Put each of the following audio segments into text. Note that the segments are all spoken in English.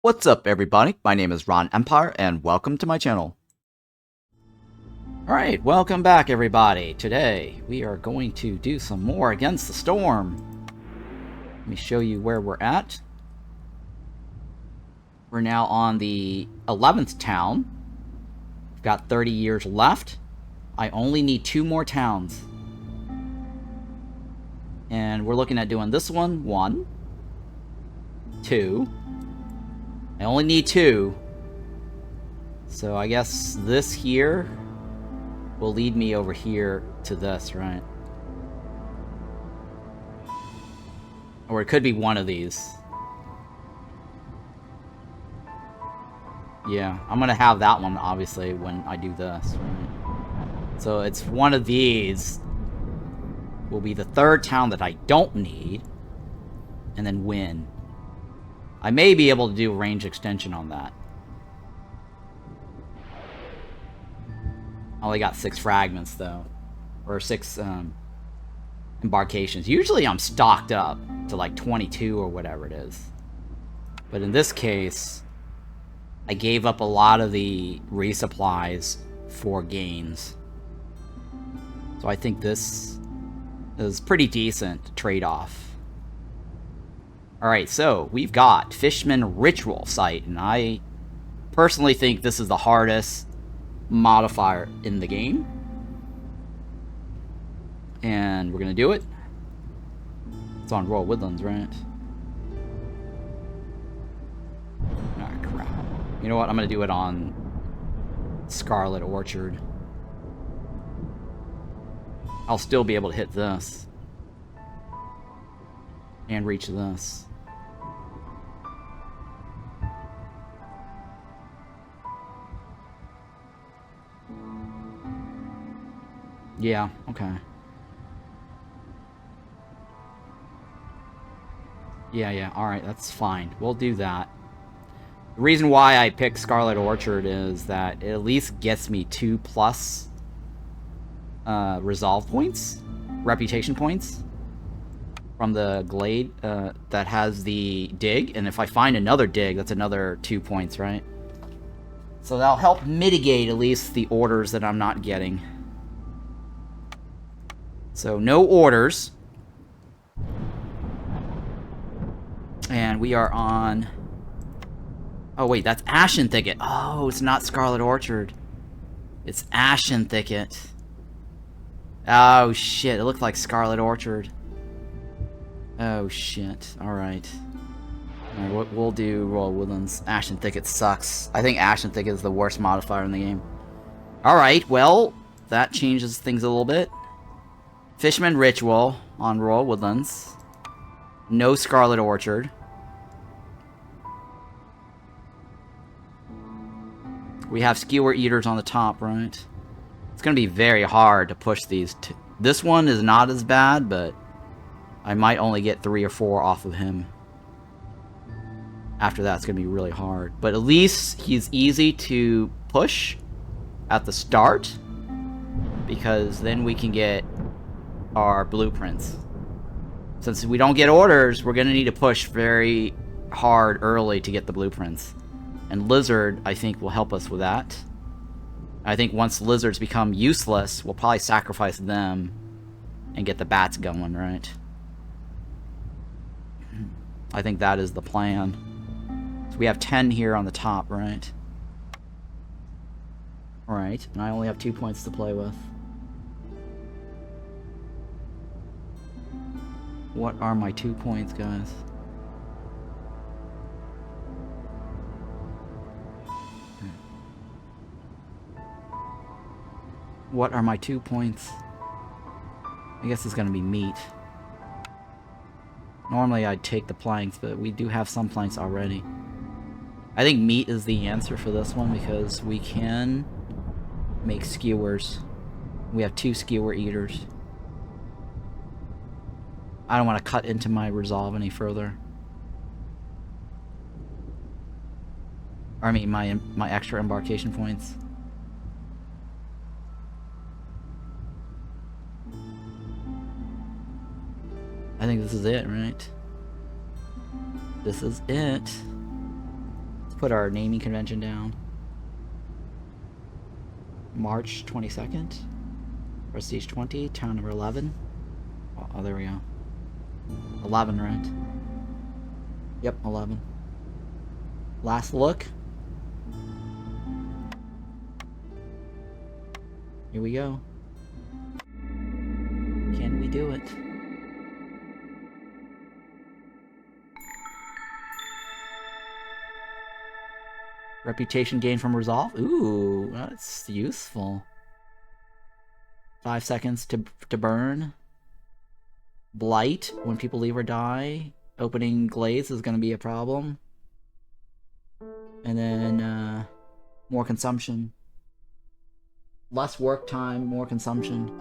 What's up, everybody? My name is Ron Empire, and welcome to my channel. Alright, welcome back, everybody. Today, we are going to do some more Against the Storm. Let me show you where we're at. We're now on the 11th town. We've got 30 years left. I only need 2 more towns. And we're looking at doing this one. 1, 2... I only need 2. So I guess this here will lead me over here to this, right? Or it could be one of these. Yeah, I'm gonna have that one, obviously, when I do this, right? So it's one of these will be the 3rd town that I don't need, and then win. I may be able to do a range extension on that. I only got 6 fragments, though. Or 6 embarkations. Usually I'm stocked up to like 22 or whatever it is. But in this case, I gave up a lot of the resupplies for gains. So I think this is pretty decent trade-off. Alright, so we've got Fishmen Ritual Site, and I personally think this is the hardest modifier in the game. And we're gonna do it. It's on Royal Woodlands, right? Ah, crap. You know what? I'm gonna do it on Scarlet Orchard. I'll still be able to hit this. And reach this. Yeah, okay. Yeah, alright, that's fine. We'll do that. The reason why I picked Scarlet Orchard is that it at least gets me 2+ resolve points, reputation points, from the glade that has the dig, and if I find another dig, that's another 2 points, right? So that'll help mitigate at least the orders that I'm not getting. So, no orders. And we are on... Oh, wait, that's Ashen Thicket. Oh, it's not Scarlet Orchard. It's Ashen Thicket. Oh, shit. It looked like Scarlet Orchard. Oh, shit. Alright. Alright, we'll do Royal Woodlands. Ashen Thicket sucks. I think Ashen Thicket is the worst modifier in the game. Alright, well, that changes things a little bit. Fishmen Ritual on Royal Woodlands. No Scarlet Orchard. We have Skewer Eaters on the top, right? It's going to be very hard to push these. This one is not as bad, but I might only get 3 or 4 off of him. After that, it's going to be really hard. But at least he's easy to push at the start, because then we can get our blueprints. Since we don't get orders, we're going to need to push very hard early to get the blueprints. And Lizard, I think, will help us with that. I think once Lizards become useless, we'll probably sacrifice them and get the bats going, right? I think that is the plan. So we have 10 here on the top, right? Alright, and I only have 2 points to play with. What are my 2 points, guys? What are my 2 points? I guess it's gonna be meat. Normally I'd take the planks, but we do have some planks already. I think meat is the answer for this one because we can make skewers. We have 2 skewer eaters. I don't want to cut into my resolve any further. Or, I mean, my extra embarkation points. I think this is it, right? This is it. put our naming convention down. March 22nd. Prestige 20, town number 11. Oh, there we go. 11, right? Yep, 11. Last look. Here we go. Can we do it? Reputation gained from resolve? Ooh, that's useful. 5 seconds to burn. Blight, when people leave or die. Opening glades is going to be a problem. And then, more consumption. Less work time, more consumption.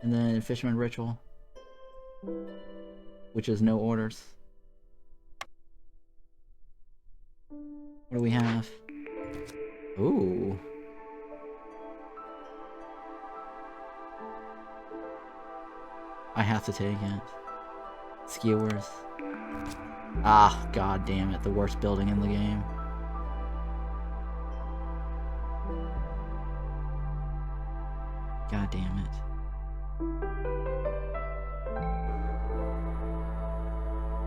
And then Fishmen Ritual. Which is no orders. What do we have? Ooh. I have to take it. Skewers. Ah, god damn it, the worst building in the game. God damn it.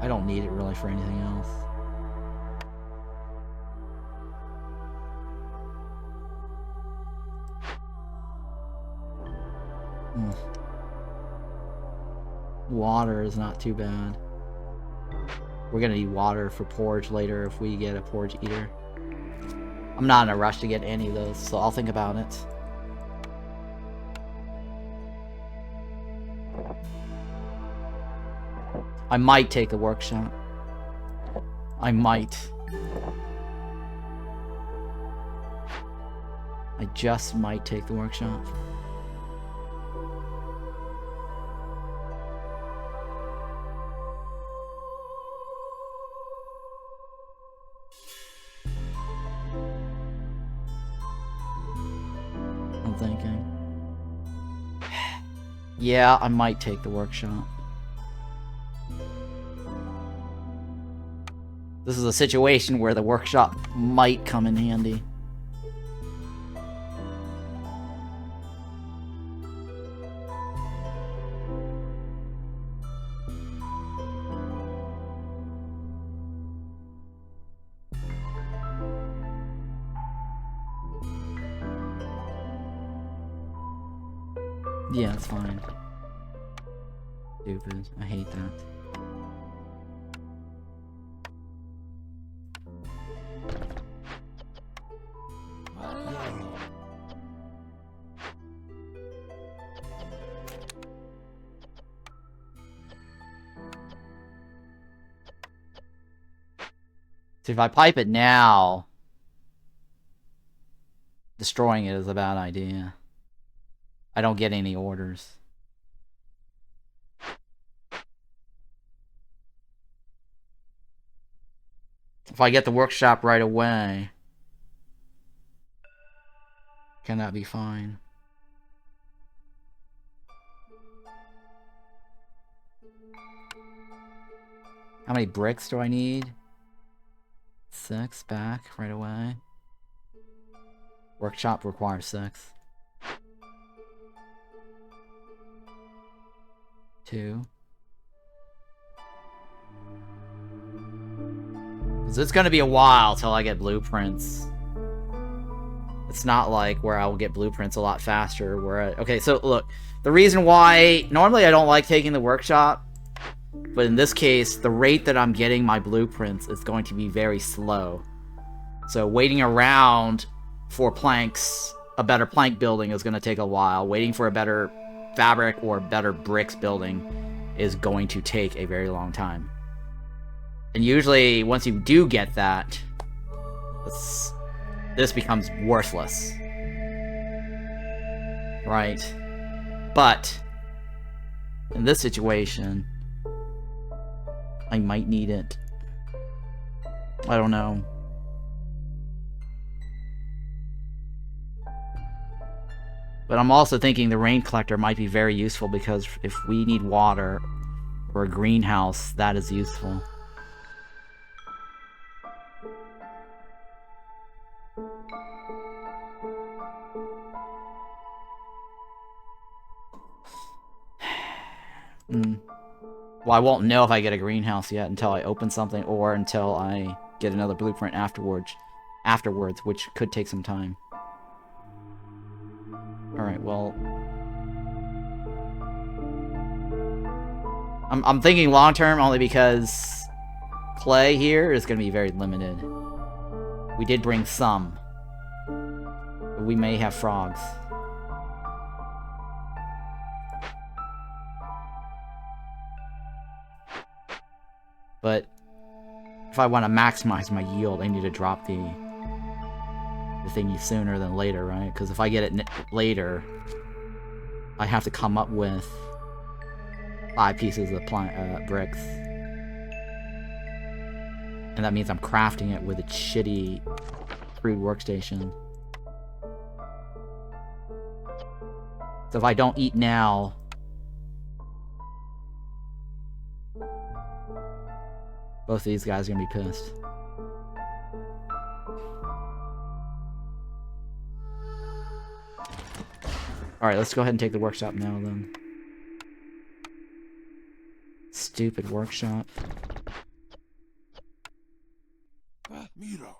I don't need it really for anything else. Water is not too bad. We're gonna need water for porridge later if we get a porridge eater. I'm not in a rush to get any of those, so I'll think about it. I might take a workshop. I might. I just might take the workshop. I'm thinking. Yeah, I might take the workshop. This is a situation where the workshop might come in handy. Yeah, it's fine. Stupid. I hate that. See, if I pipe it now, destroying it is a bad idea. I don't get any orders. If I get the workshop right away, can that be fine? How many bricks do I need? 6 back right away. Workshop requires 6. 2. Because it's gonna be a while till I get blueprints. It's not like where I will get blueprints a lot faster. Okay, so look, the reason why normally I don't like taking the workshop, but in this case, the rate that I'm getting my blueprints is going to be very slow. So waiting around for planks, a better plank building is going to take a while. Waiting for a better fabric or better bricks building is going to take a very long time. And usually, once you do get that, this becomes worthless. Right? But, in this situation, I might need it. I don't know. But I'm also thinking the rain collector might be very useful because if we need water or a greenhouse, that is useful. Well, I won't know if I get a greenhouse yet until I open something or until I get another blueprint afterwards, which could take some time. Alright, well... I'm thinking long-term only because clay here is going to be very limited. We did bring some. But we may have frogs. But if I want to maximize my yield, I need to drop the thingy sooner than later, right? Because if I get it later, I have to come up with 5 pieces of bricks. And that means I'm crafting it with a shitty crude workstation. So if I don't eat now... both of these guys are gonna be pissed. Alright, let's go ahead and take the workshop now, then. Stupid workshop. Miro.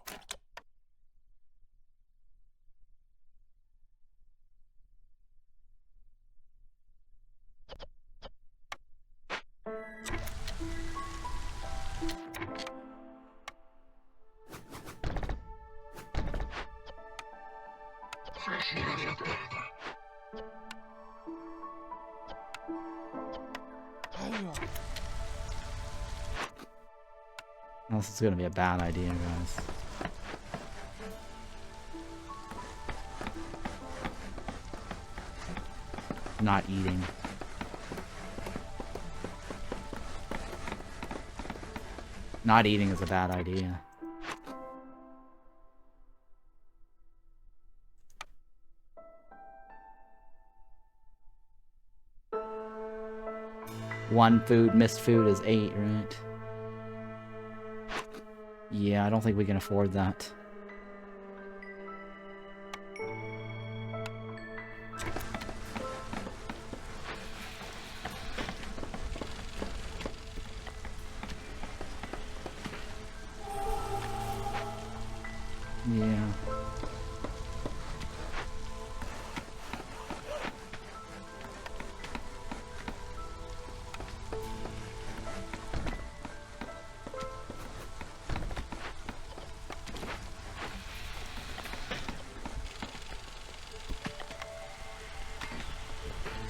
This is gonna be a bad idea, guys. Not eating. Not eating is a bad idea. Missed food is 8, right? Yeah, I don't think we can afford that. Yeah.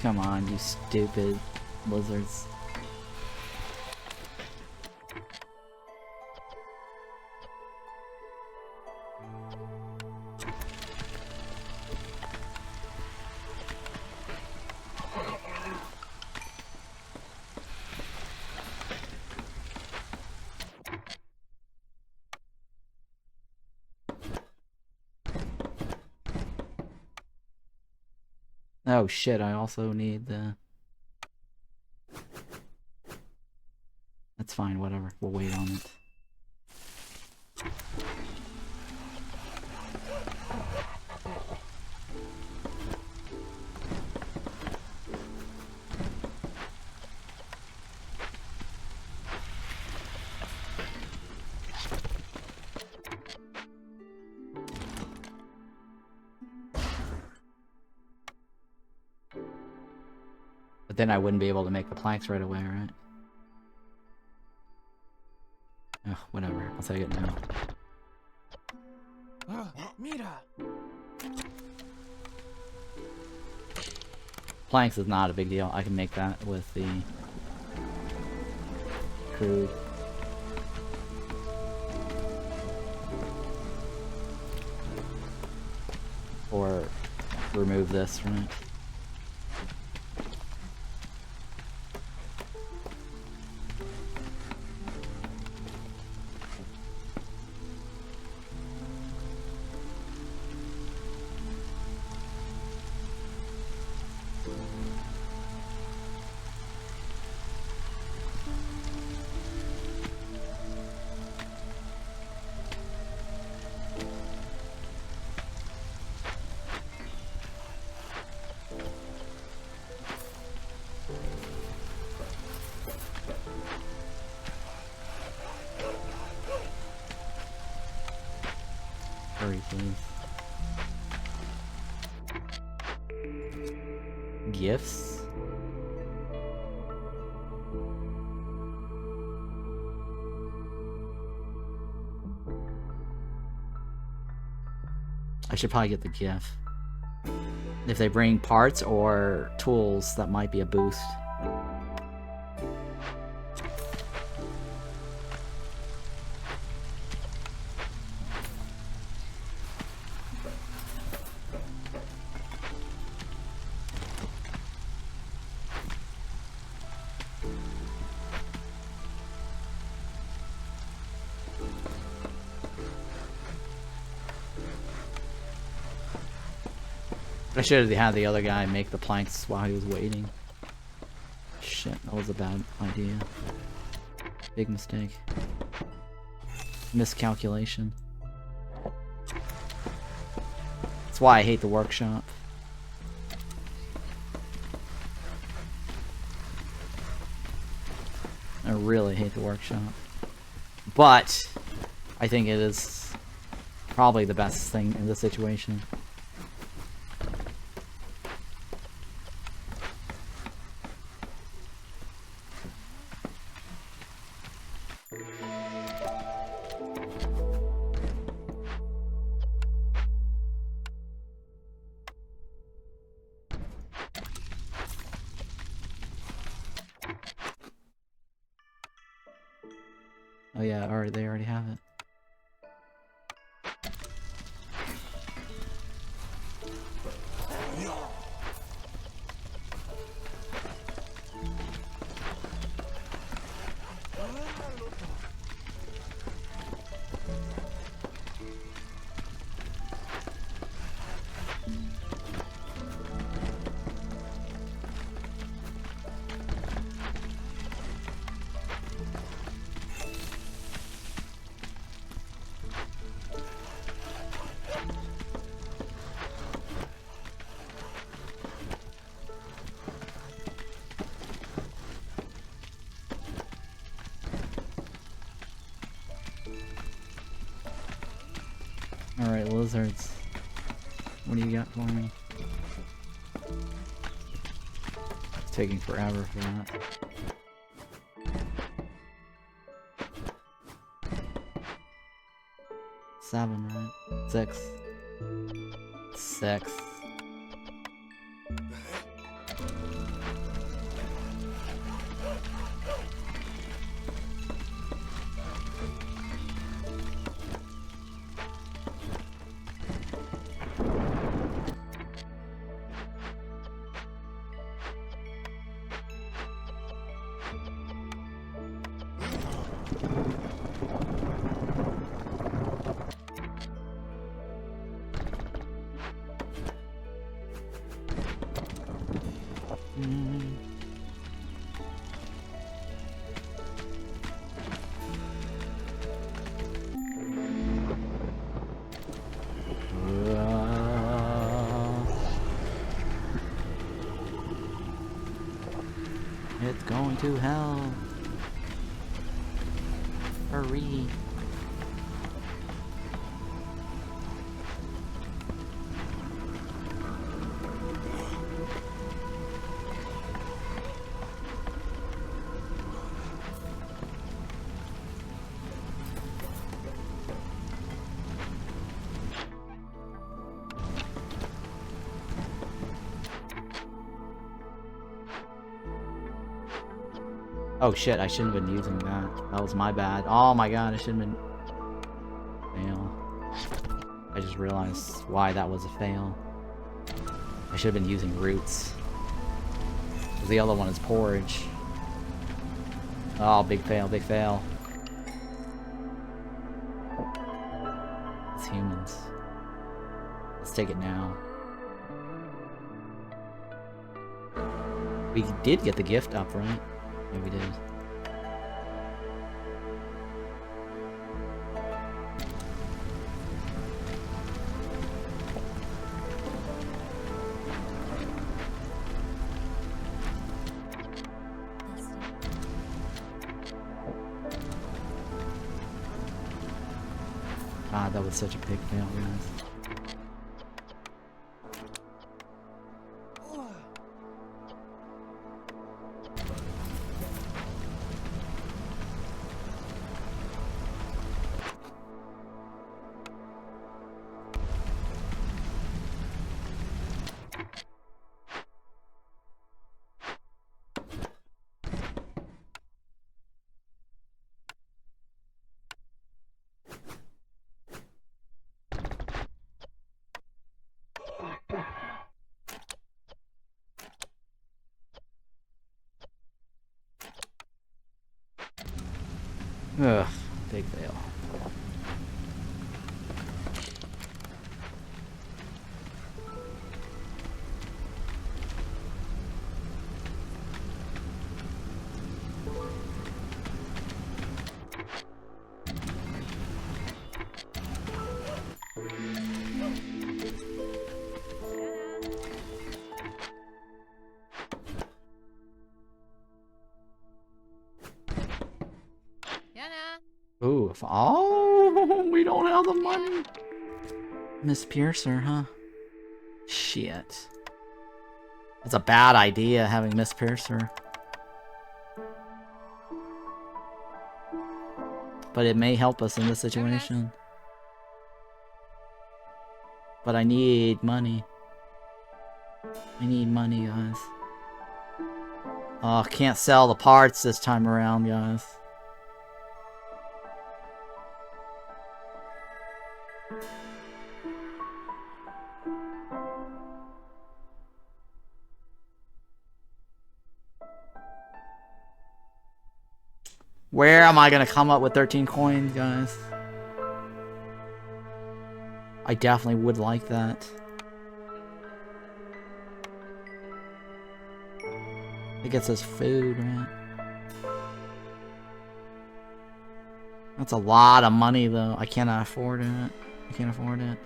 Come on, you stupid lizards. Oh shit, I also need the... That's fine, whatever. We'll wait on it. But then I wouldn't be able to make the planks right away, right? Ugh, whatever. I'll take it now. Mira. Planks is not a big deal. I can make that with the crude. Or remove this from it. Hurry, please. Gifts? I should probably get the gift. If they bring parts or tools, that might be a boost. I should have had the other guy make the planks while he was waiting. Shit, that was a bad idea. Big mistake. Miscalculation. That's why I hate the workshop. I really hate the workshop. But I think it is probably the best thing in this situation. Oh yeah, they already have it. Alright, lizards. What do you got for me? It's taking forever for that. Seven, right? Six. Six. It's going to hell. Hurry. Oh shit, I shouldn't have been using that. That was my bad. Oh my god, I shouldn't have been... Fail. I just realized why that was a fail. I should have been using roots. Because the other one is porridge. Oh, big fail, big fail. It's humans. Let's take it now. We did get the gift up, right? Yeah, we did. God, that was such a big fail, guys. Ugh, big fail. Ooh, oh, we don't have the money. Miss Piercer, huh? Shit. That's a bad idea, having Miss Piercer. But it may help us in this situation. But I need money. I need money, guys. Oh, can't sell the parts this time around, guys. Where am I gonna come up with 13 coins, guys? I definitely would like that. It gets us food, right? That's a lot of money, though. I cannot afford it. I can't afford it.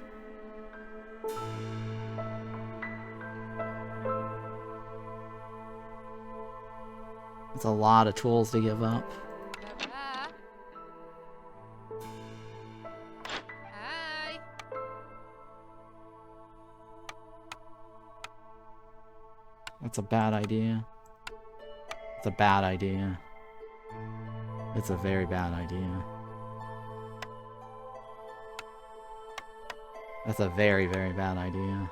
It's a lot of tools to give up. That's a bad idea. It's a bad idea. It's a very bad idea. That's a very, very bad idea.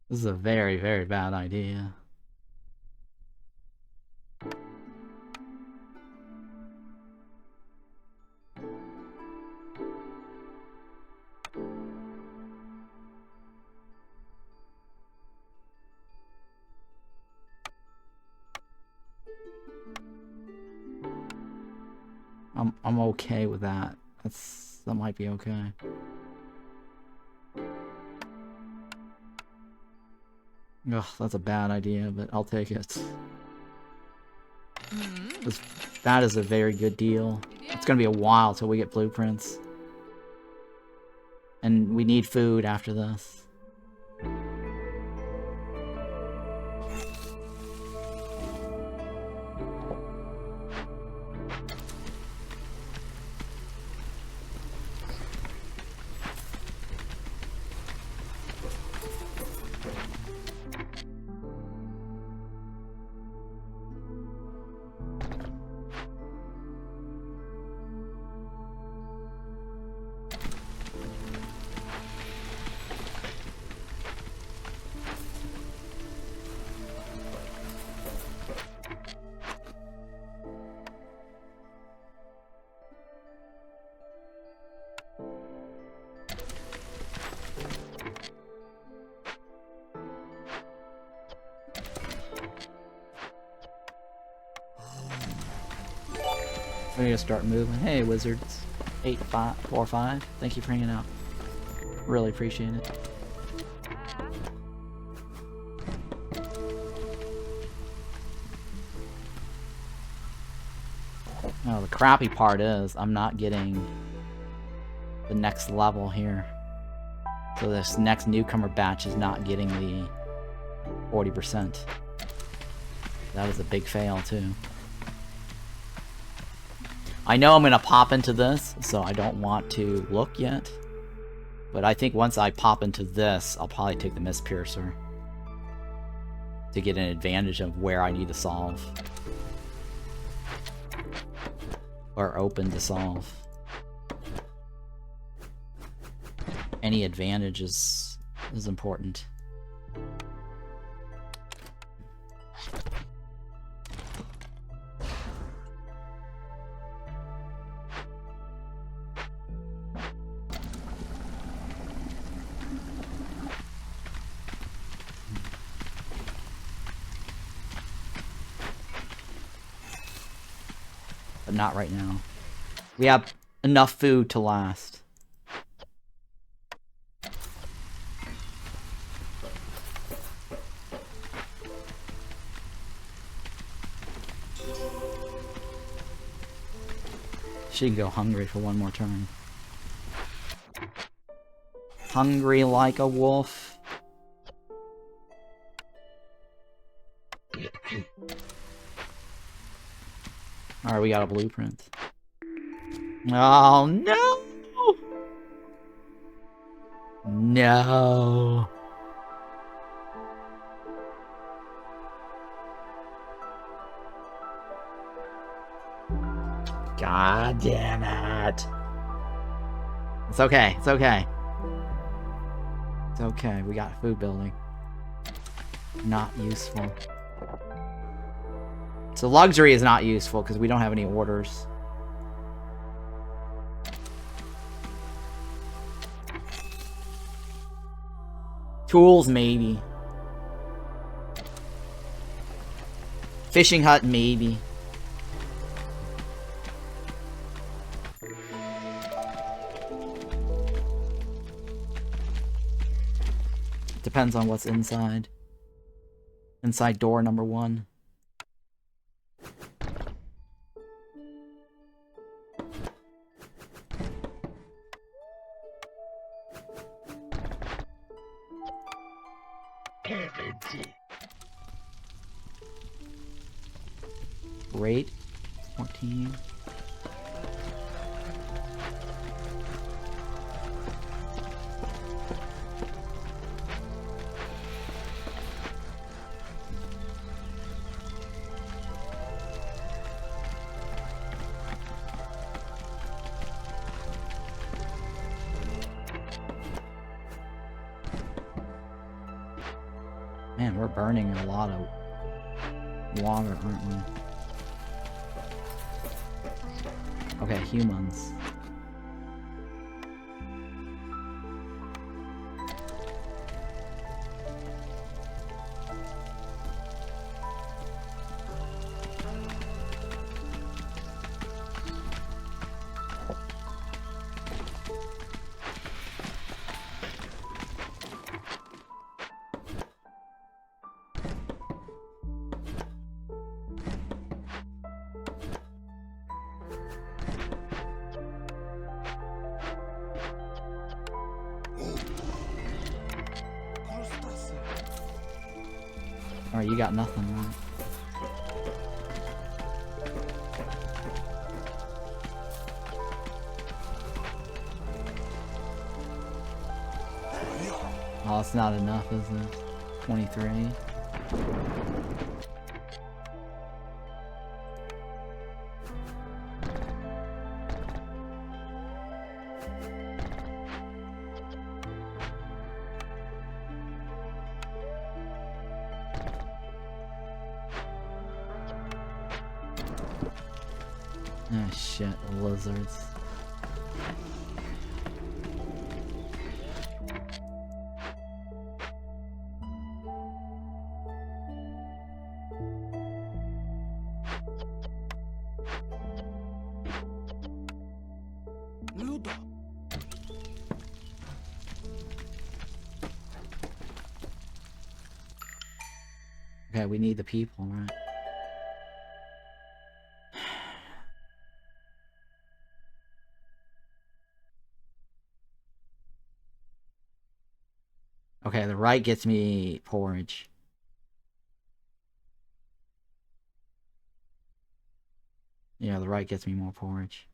This is a very, very bad idea. I'm okay with that. That might be okay. Ugh, that's a bad idea, but I'll take it. That is a very good deal. It's gonna be a while till we get blueprints. And we need food after this. We need to start moving. Hey, wizards. 8545. Thank you for hanging out. Really appreciate it. crappy part is I'm not getting the next level here. So this next newcomer batch is not getting the 40%. That is a big fail too. I know I'm gonna pop into this, so I don't want to look yet. But I think once I pop into this, I'll probably take the Mist Piercer to get an advantage of where I need to solve. Or open to solve. Any advantage is important. But not right now. We have enough food to last. She can go hungry for one more turn. Hungry like a wolf. Alright, we got a blueprint. Oh no! No. God damn it. It's okay, it's okay. It's okay, we got food building. Not useful. So luxury is not useful because we don't have any orders. Tools, maybe. Fishing hut, maybe. Depends on what's inside. Inside door number 1. Great. 14. Man, we're burning a lot of water, aren't we? Okay, humans. Alright, you got nothing, right? Oh, it's not enough, is it? 23. Oh shit, lizards. Okay, we need the people, right? right gets me porridge. Yeah, the right gets me more porridge.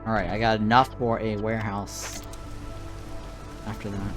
Alright, I got enough for a warehouse after that.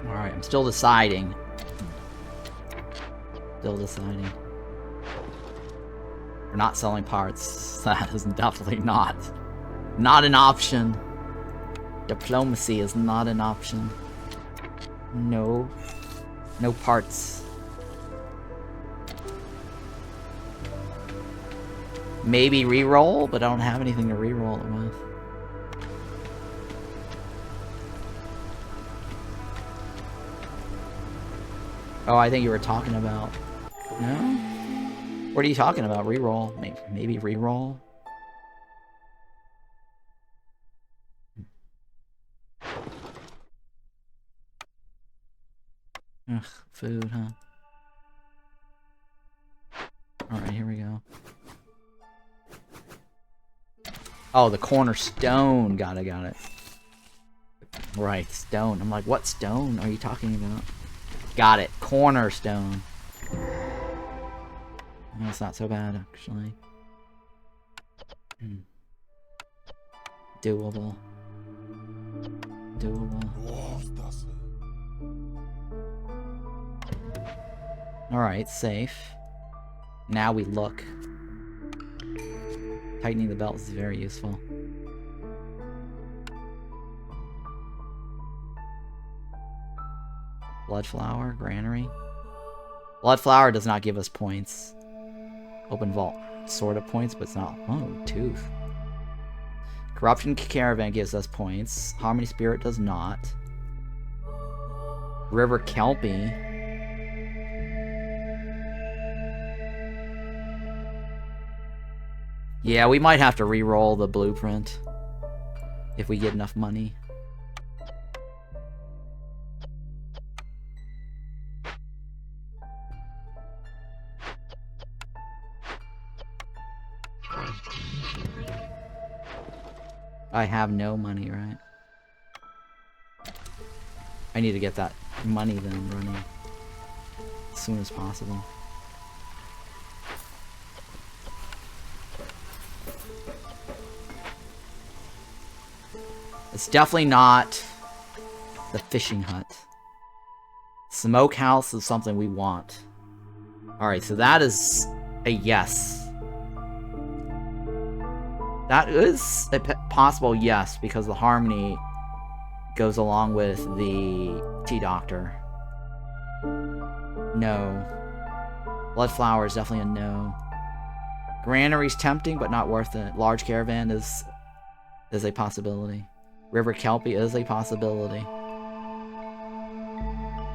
Alright, I'm still deciding. Still deciding. We're not selling parts. That is definitely not an option. Diplomacy is not an option. No. No parts. Maybe reroll, but I don't have anything to reroll it with. Oh, I think you were talking about... No? What are you talking about? Reroll? Maybe reroll? Ugh, food, huh? Alright, here we go. Oh, the cornerstone. Got it. Right, stone. I'm like, what stone are you talking about? Got it. Cornerstone. No, it's not so bad, actually. Doable. Alright, safe. Now we look. Tightening the belt is very useful. Bloodflower, granary. Bloodflower does not give us points. Open vault, sort of points, but it's not. Oh, tooth. Corruption caravan gives us points. Harmony spirit does not. River kelpie. Yeah, we might have to re-roll the blueprint if we get enough money. I have no money, right? I need to get that money then running as soon as possible. It's definitely not the fishing hut. Smokehouse is something we want. Alright, so that is a yes. That is a possible yes, because the harmony goes along with the tea doctor. No. Bloodflower is definitely a no. Granary's tempting, but not worth it. Large caravan is a possibility. River Kelpie is a possibility.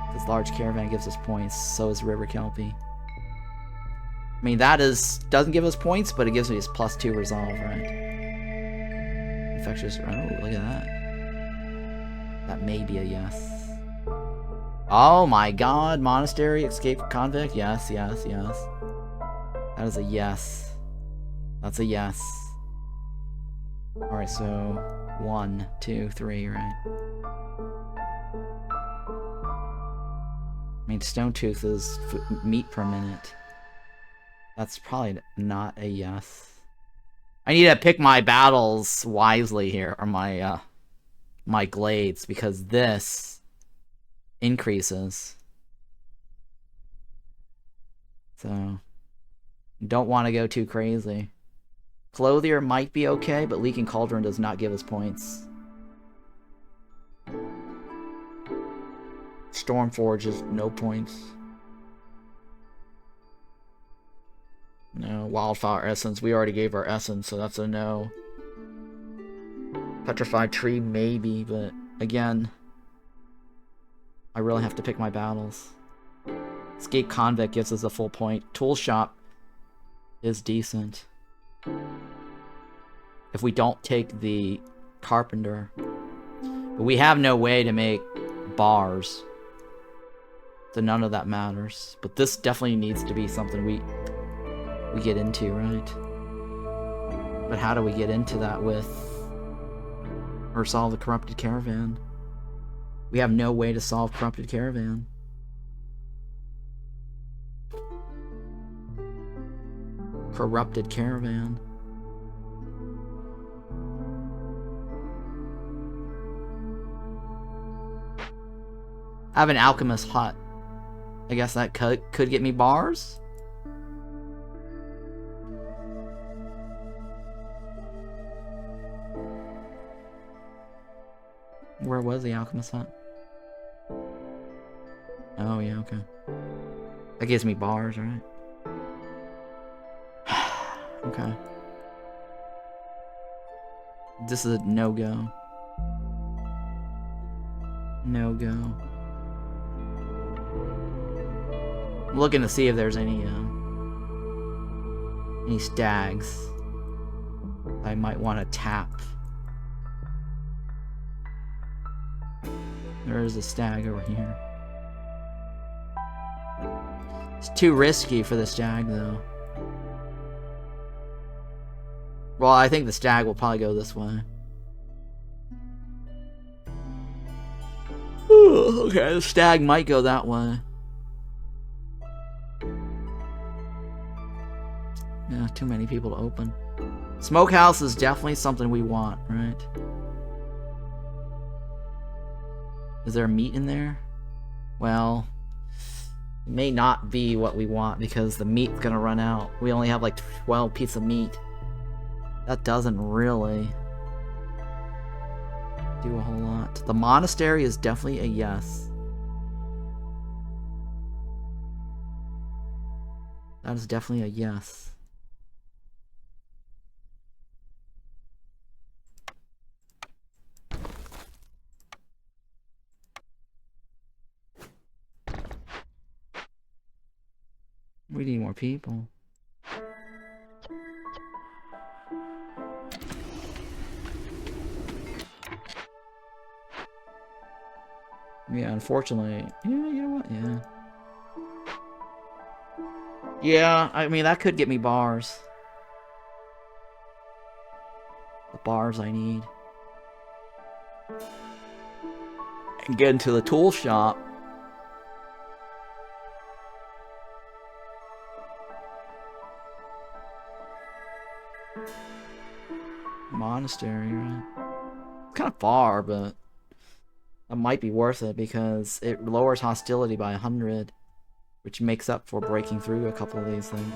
Because large caravan gives us points, so is River Kelpie. I mean, that doesn't give us points, but it gives me this +2 resolve, right? Infectious. Oh, look at that. That may be a yes. Oh my god, Monastery, Escape Convict? Yes, yes, yes. That is a yes. That's a yes. Alright, so 1, 2, 3, right? I mean, Stone Tooth is meat per minute. That's probably not a yes. I need to pick my battles wisely here, or my my glades, because this increases. So, don't want to go too crazy. Clothier might be okay, but Leaking Cauldron does not give us points. Stormforge is no points. No. Wildfire Essence. We already gave our Essence, so that's a no. Petrified Tree, maybe, but again, I really have to pick my battles. Escape Convict gives us a full point. Tool Shop is decent. If we don't take the Carpenter. But we have no way to make bars. So none of that matters. But this definitely needs to be something we get into, right? But how do we get into that with... or solve the Corrupted Caravan? We have no way to solve Corrupted Caravan. Corrupted Caravan. I have an Alchemist Hut. I guess that could get me bars? Where was the Alchemist Hut? Oh, yeah, okay. That gives me bars, right? Okay. This is a no-go. No-go. I'm looking to see if there's any stags I might want to tap. There is a stag over here. It's too risky for the stag, though. Well, I think the stag will probably go this way. Okay, the stag might go that way. Yeah, too many people to open. Smokehouse is definitely something we want, right? Is there meat in there? Well, it may not be what we want because the meat's gonna run out. We only have like 12 pieces of meat. That doesn't really do a whole lot. The monastery is definitely a yes. That is definitely a yes. We need more people. Yeah, unfortunately. Yeah, you know what? Yeah. Yeah, I mean, that could get me bars. The bars I need. And get into the tool shop. Monastery, right? It's kind of far, but that might be worth it because it lowers hostility by 100, which makes up for breaking through a couple of these things.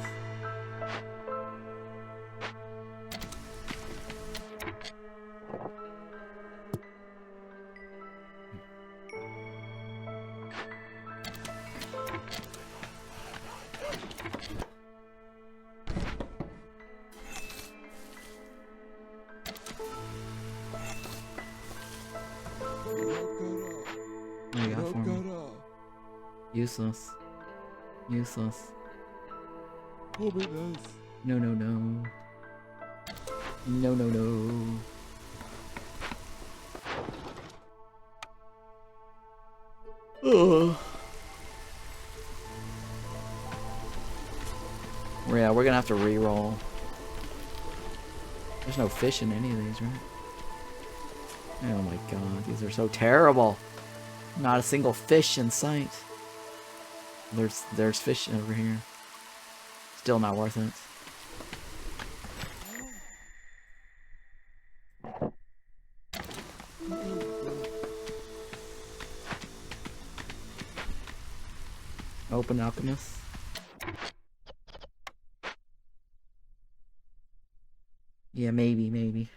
got for me? Useless. Useless. No, no, no. No, no, no. Ugh. Yeah, we're gonna have to re-roll. There's no fish in any of these, right? Oh my god, these are so terrible. Not a single fish in sight. There's fish over here. Still not worth it. Open alchemist. Yeah, maybe.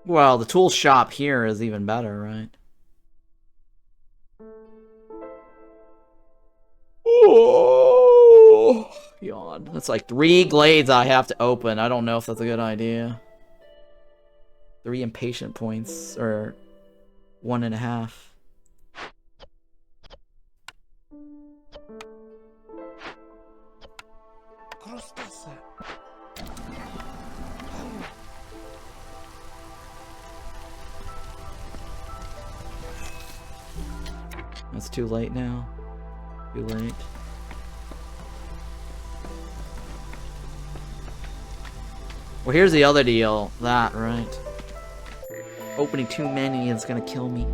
Well, the tool shop here is even better, right? Oh, yawn. That's like 3 glades I have to open. I don't know if that's a good idea. 3 impatient points, or 1.5. It's too late now. Too late. Well, here's the other deal. That, right? Opening too many is gonna kill me.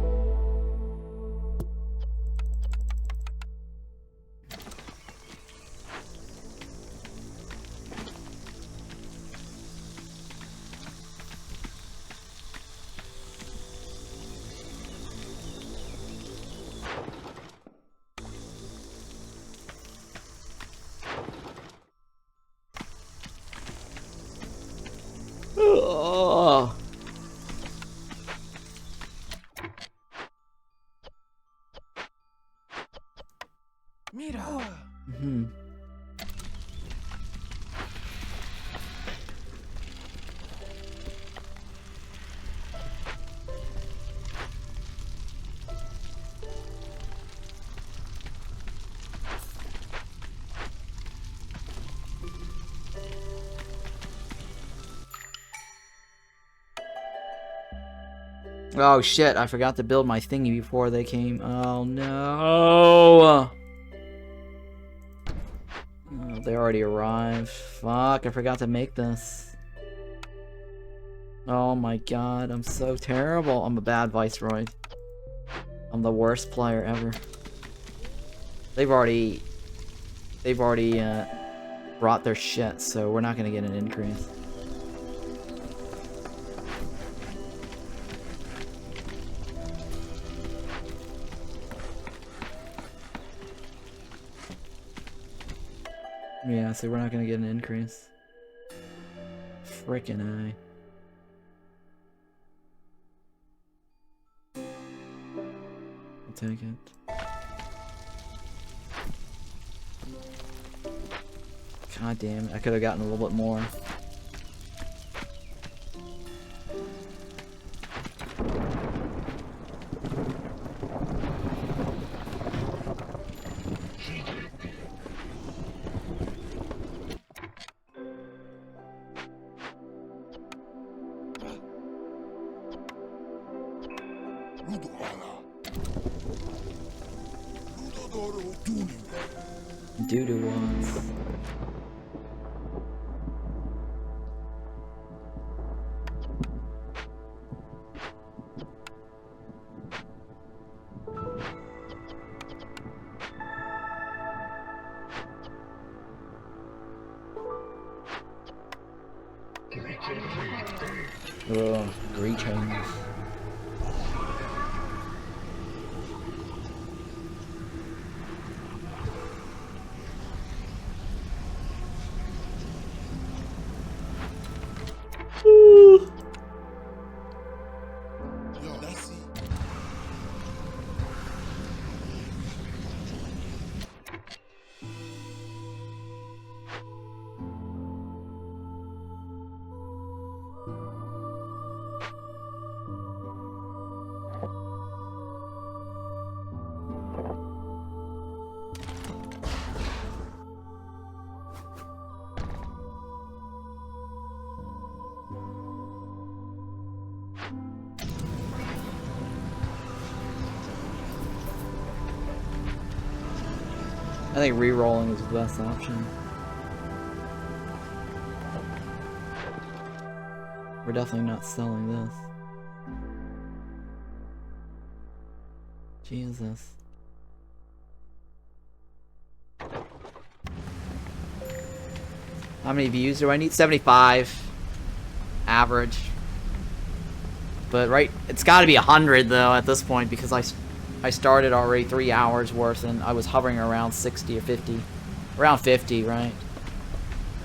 Oh. Mira. Mm-hmm. Oh shit, I forgot to build my thingy before they came. Oh no! Oh, they already arrived. Fuck, I forgot to make this. Oh my god, I'm so terrible. I'm a bad Viceroy. I'm the worst player ever. They've already brought their shit, so we're not gonna get an increase. Yeah, so we're not gonna get an increase. Frickin' I. I'll take it. God damn it, I could have gotten a little bit more. Doo-doo ones. Oh, greetings. I think re-rolling is the best option. We're definitely not selling this. Jesus. How many views do I need? 75. Average. But right, it's got to be 100 though at this point because I started already 3 hours worth and I was hovering around 60 or 50. Around 50, right?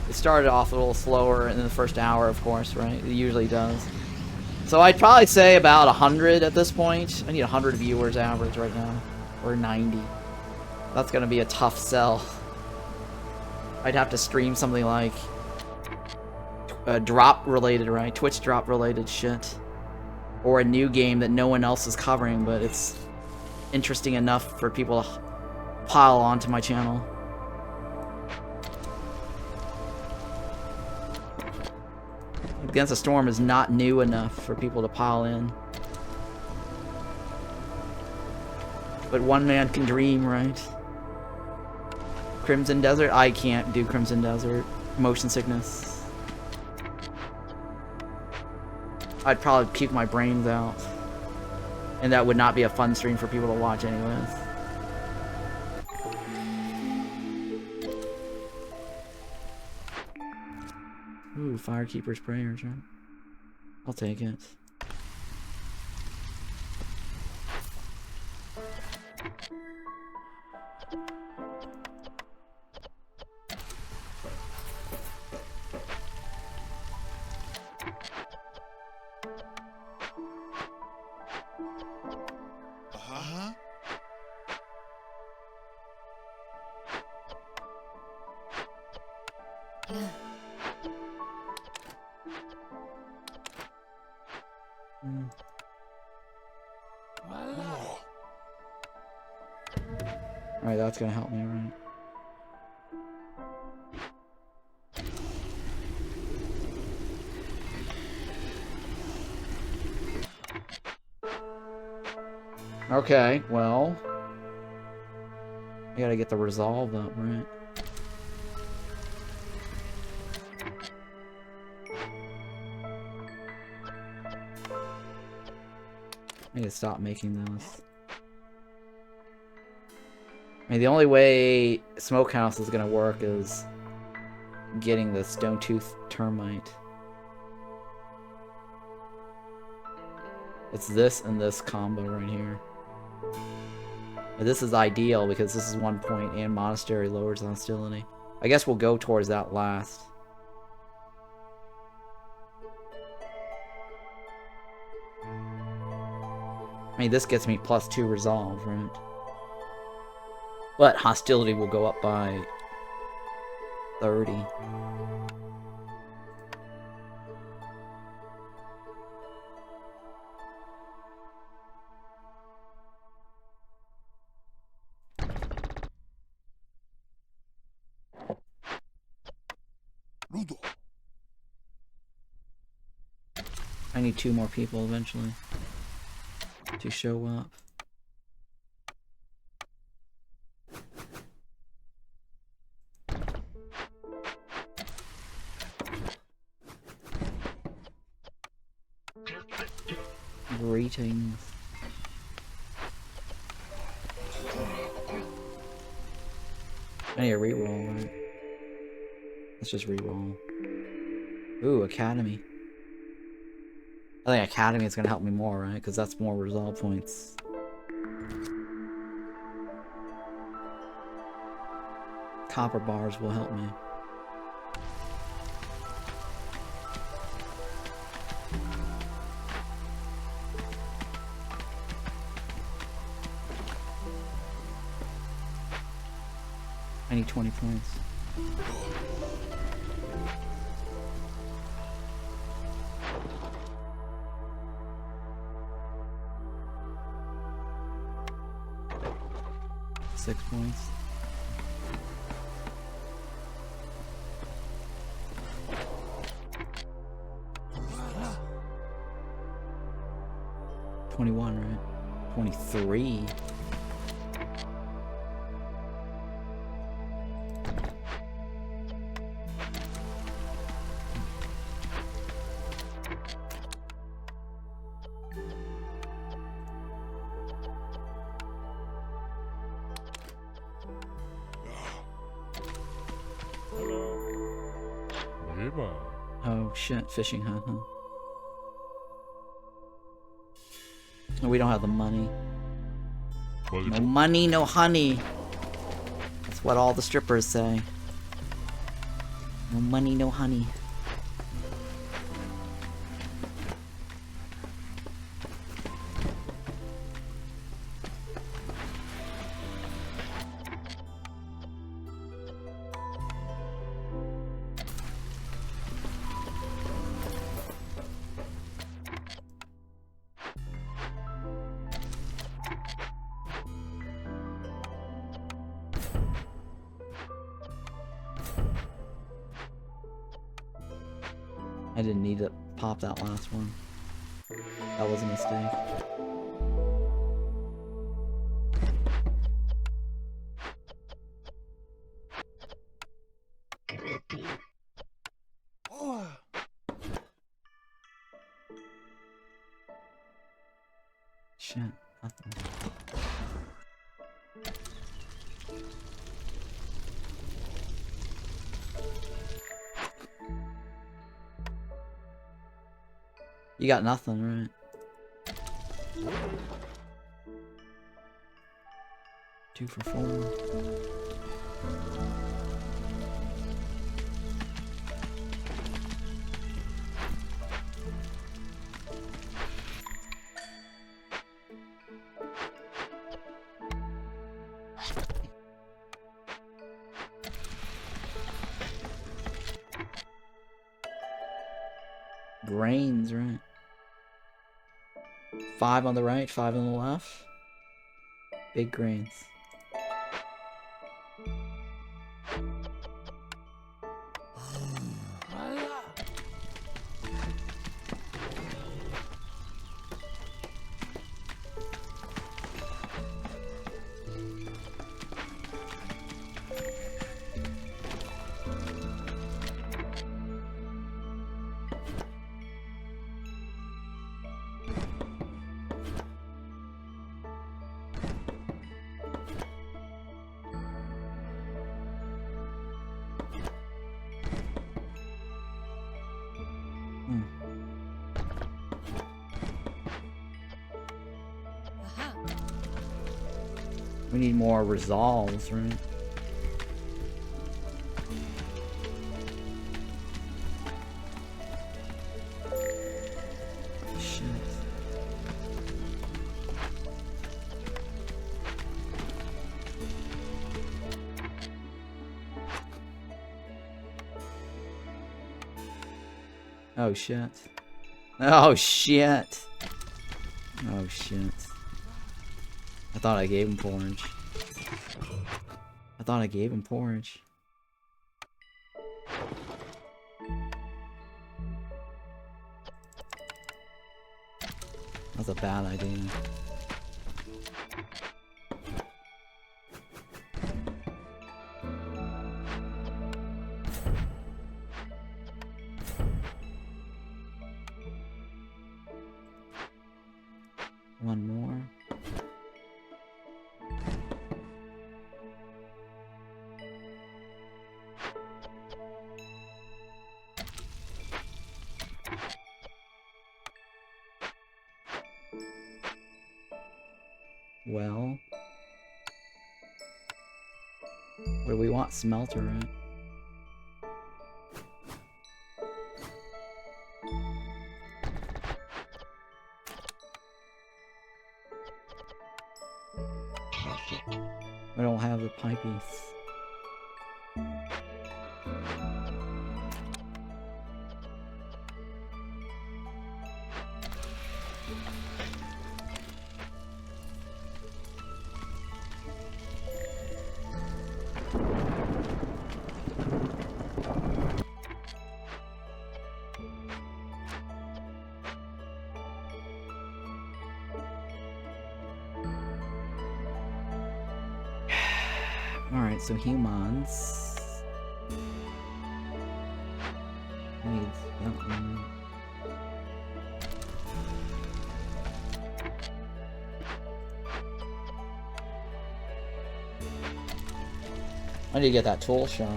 It started off a little slower in the first hour, of course, right? It usually does. So I'd probably say about 100 at this point. I need 100 viewers average right now. Or 90. That's going to be a tough sell. I'd have to stream something like drop-related, right? Twitch drop-related shit. Or a new game that no one else is covering, but it's interesting enough for people to pile onto my channel. Against the Storm is not new enough for people to pile in. But one man can dream, right? Crimson Desert? I can't do Crimson Desert. Motion sickness. I'd probably keep my brains out. And that would not be a fun stream for people to watch anyways. Ooh, Firekeeper's Prayers, right? I'll take it. Alright, that's gonna help me, right? Okay, well, I gotta get the resolve up, right? I need to stop making those. I mean, the only way Smokehouse is gonna work is getting the Stone Tooth Termite. It's this and this combo right here. And this is ideal because this is 1 point and Monastery lowers hostility. I guess we'll go towards that last. I mean, this gets me +2 resolve, right? But hostility will go up by 30. I need 2 more people eventually to show up. Greetings. I need a reroll, right? Let's just reroll. Ooh, Academy. I think Academy is gonna help me more, right? Because that's more resolve points. Copper bars will help me. I need 20 points. Six points. $21, right? 23. Oh shit, fishing hut, huh? Oh, we don't have the money. No money, no honey. That's what all the strippers say. No money, no honey. I didn't need to pop that last one. That was a mistake. Shit, nothing. You got nothing, right? Two for 4. Grains, right? 5 on the right, 5 on the left. Big grains. We need more resolves, right? Shit. Oh shit. Oh shit. Oh shit. I thought I gave him porridge. I thought I gave him porridge. That's a bad idea. One more. Well, what do we want? Smelter, right? We don't have the pipies. Alright, so humans. Need that one. I need to get that tool shot.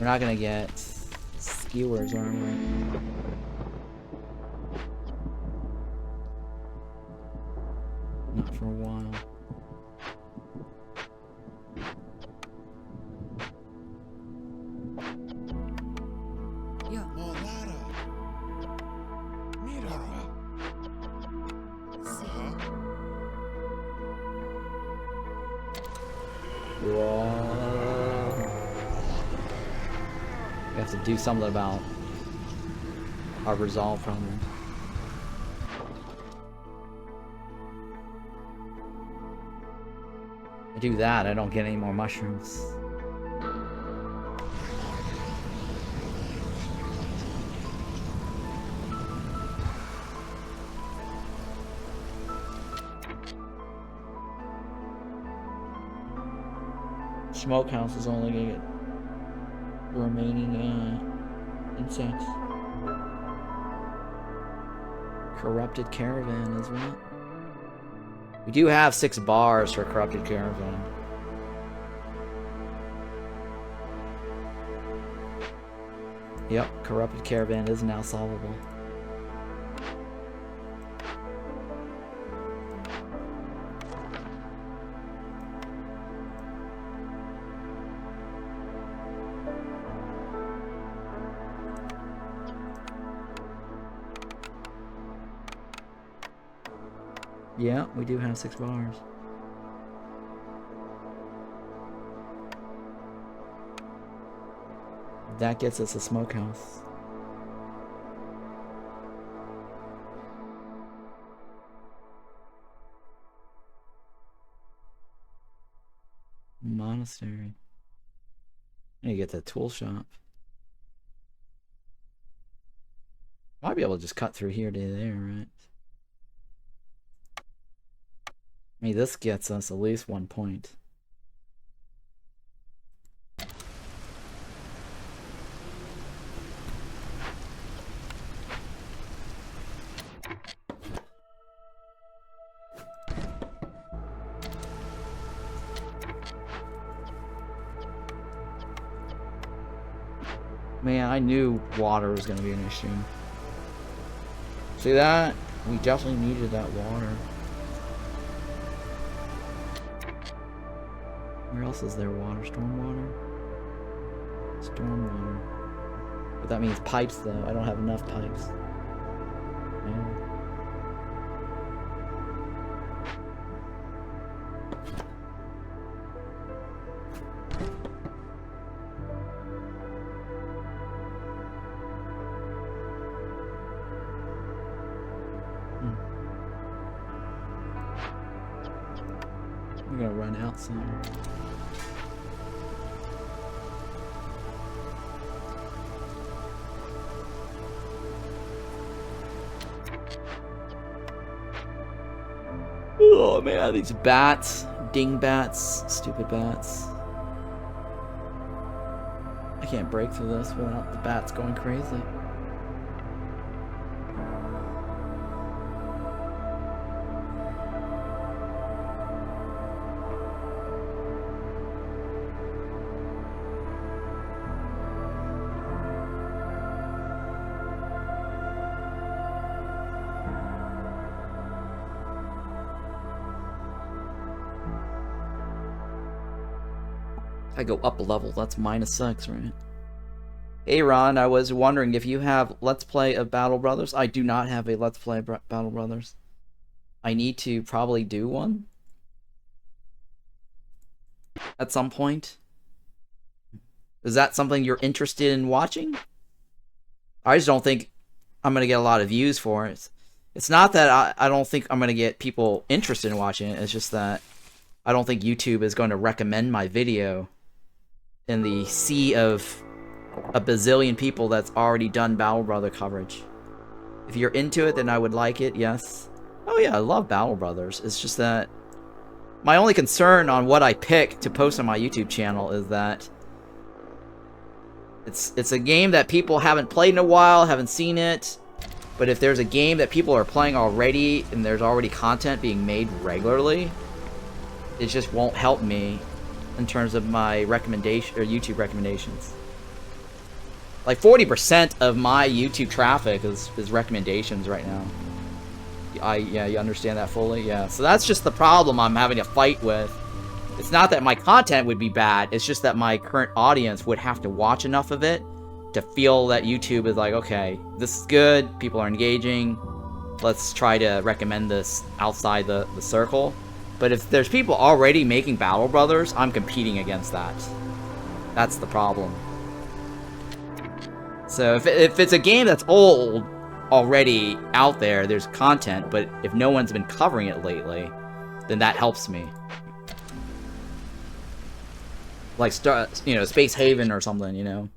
We're not gonna get skewers, are we? Not for a while. Yeah. Mira. Whoa. We have to do something about our resolve problem. I do that, I don't get any more mushrooms. Smokehouse is only gonna get the remaining insects. Corrupted Caravan is what? We do have 6 bars for Corrupted Caravan. Yep, Corrupted Caravan is now solvable. Yeah, we do have 6 bars. That gets us a smokehouse. Monastery. I need to get the tool shop. Might be able to just cut through here to there, right? I mean, this gets us at least 1 point. Man, I knew water was going to be an issue. See that? We definitely needed that water. Where else is there water? Stormwater? Stormwater. But that means pipes, though. I don't have enough pipes. Yeah. I'm gonna run out soon. Oh man, these bats. Ding bats. Stupid bats. I can't break through this without the bats going crazy. I go up a level, that's -6, right? Hey Ron, I was wondering if you have Let's Play of Battle Brothers. I do not have a Let's Play of Battle Brothers. I need to probably do one. At some point. Is that something you're interested in watching? I just don't think I'm going to get a lot of views for it. It's not that I don't think I'm going to get people interested in watching it. It's just that I don't think YouTube is going to recommend my video in the sea of a bazillion people that's already done Battle Brother coverage. If you're into it, then I would like it, yes. Oh yeah, I love Battle Brothers. It's just that my only concern on what I pick to post on my YouTube channel is that it's a game that people haven't played in a while, haven't seen it. But if there's a game that people are playing already and there's already content being made regularly, it just won't help me in terms of my recommendation or YouTube recommendations. Like 40% of my YouTube traffic is recommendations right now. Yeah, you understand that fully? Yeah, so that's just the problem I'm having to fight with. It's not that my content would be bad, it's just that my current audience would have to watch enough of it to feel that YouTube is like, okay, this is good, people are engaging, let's try to recommend this outside the circle. But if there's people already making Battle Brothers, I'm competing against that. That's the problem. So if it's a game that's old, already out there, there's content, but if no one's been covering it lately, then that helps me. Like, you know, Space Haven or something, you know?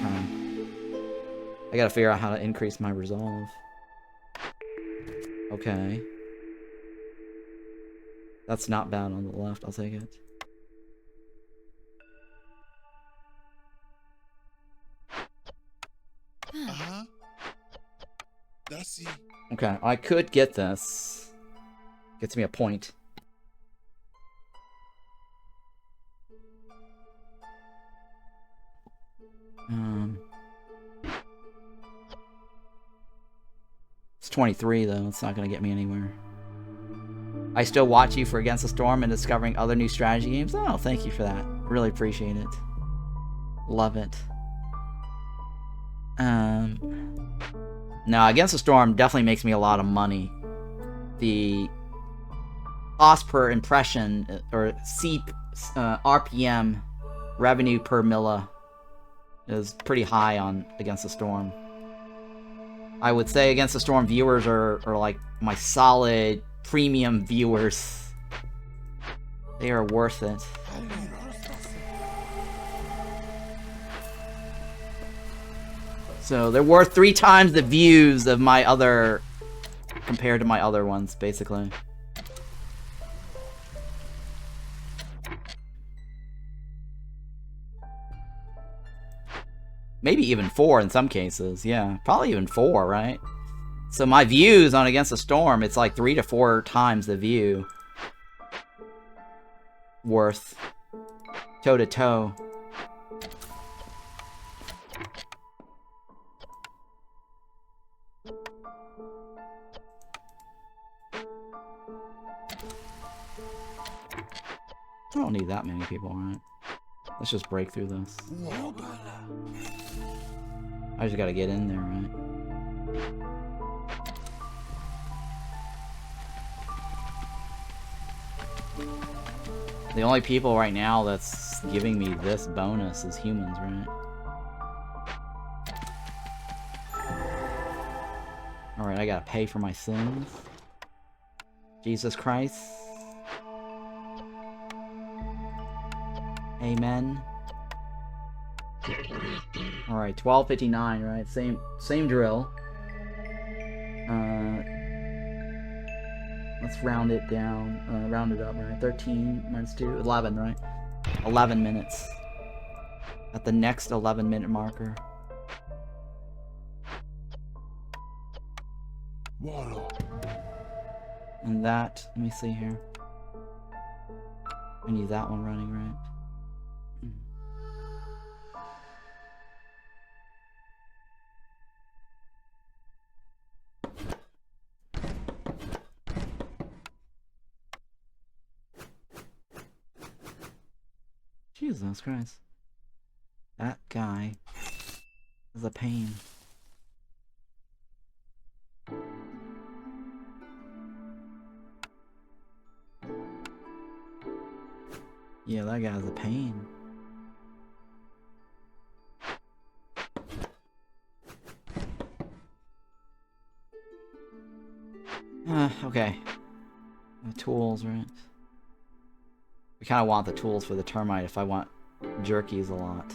Okay. I gotta figure out how to increase my resolve. Okay. That's not bad on the left, I'll take it. Uh-huh. That's it. Okay, I could get this. Gets me a point. It's 23 though, it's not gonna get me anywhere. I still watch you for Against the Storm and discovering other new strategy games. Oh, thank you for that. Really appreciate it. Love it. No, Against the Storm definitely makes me a lot of money. The cost per impression, or RPM, revenue per milla, is pretty high on Against the Storm. I would say Against the Storm viewers are like my solid premium viewers. They are worth it. So they're worth 3 times the views of my other, compared to my other ones, basically. Maybe even 4 in some cases, yeah. Probably even 4, right? So my views on Against the Storm, it's like 3 to 4 times the view. Worth. Toe to toe. I don't need that many people, right? Let's just break through this. I just gotta get in there, right? The only people right now that's giving me this bonus is humans, right? Alright, I gotta pay for my sins. Jesus Christ. Amen. Alright, 12:59, right? Same drill. Let's round it down. Round it up, right? 13 minus 2, 11, right? 11 minutes. At the next 11-minute marker. And that, let me see here. I need that one running, right? Jesus Christ. That guy is a pain. Yeah, that guy's a pain. Okay. The tools, right? We kind of want the tools for the termite if I want jerkies a lot.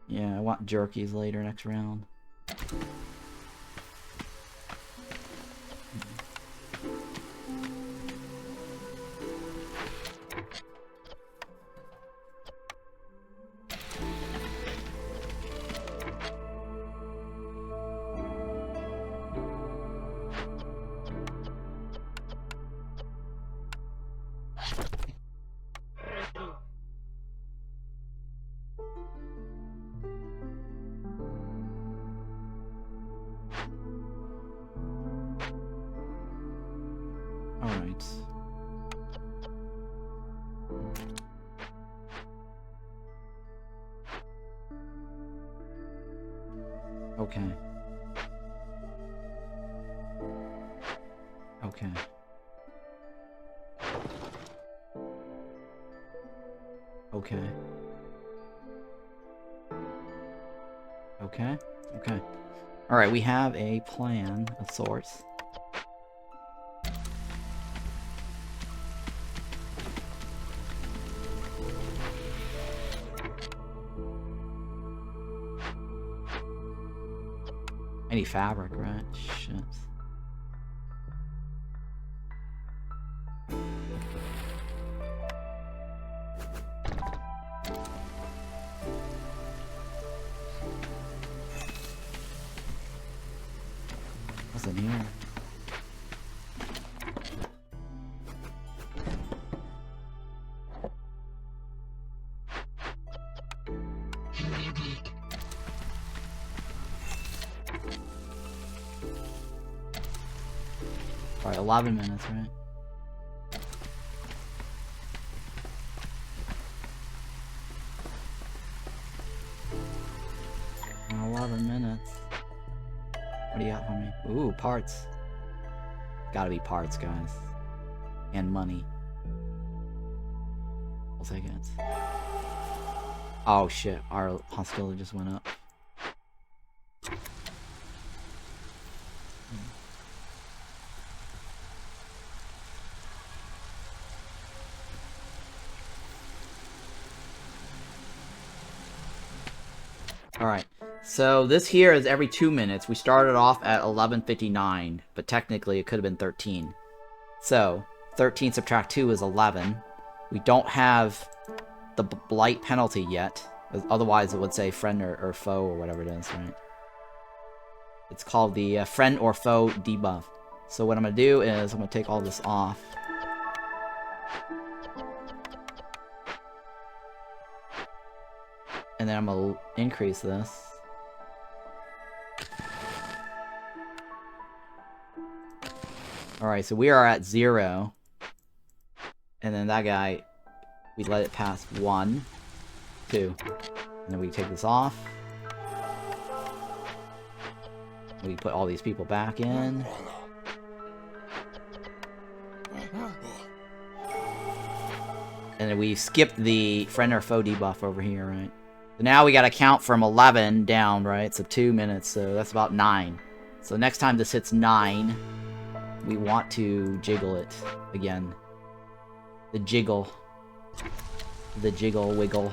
Yeah, I want jerkies later next round. Alright. Okay. Okay. Okay. Okay. Okay. Alright, we have a plan of sorts. I need fabric, right? Shit. What's in here? Alright, 11 minutes, right? Now 11 minutes. What do you got for me? Ooh, parts. Gotta be parts, guys. And money. We'll take it. Oh shit, our hostility just went up. Alright, so this here is every 2 minutes. We started off at 11:59, but technically it could have been 13. So, 13 subtract 2 is 11. We don't have the blight penalty yet. Otherwise it would say friend or foe or whatever it is, right? It's called the friend or foe debuff. So what I'm going to do is I'm going to take all this off. And then I'm going to increase this. Alright, so we are at 0. And then that guy, we let it pass 1, 2. And then we take this off. We put all these people back in. And then we skipped the friend or foe debuff over here, right? So now we gotta count from 11 down, right? So 2 minutes, so that's about 9. So next time this hits 9, we want to jiggle it again. The jiggle. The jiggle wiggle.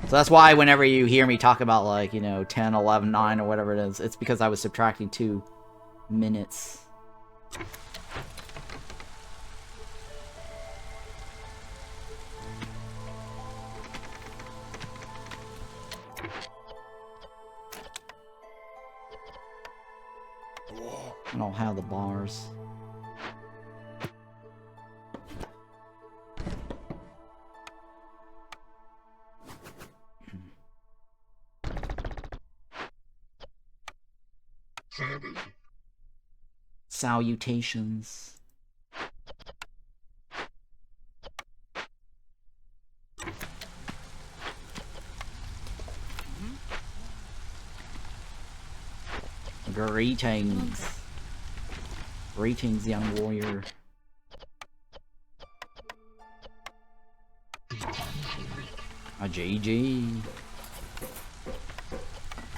So that's why whenever you hear me talk about, like, you know, 10, 11, 9, or whatever it is, it's because I was subtracting 2 minutes. I don't have the bars. Salutations. Greetings. Greetings, young warrior. A GG.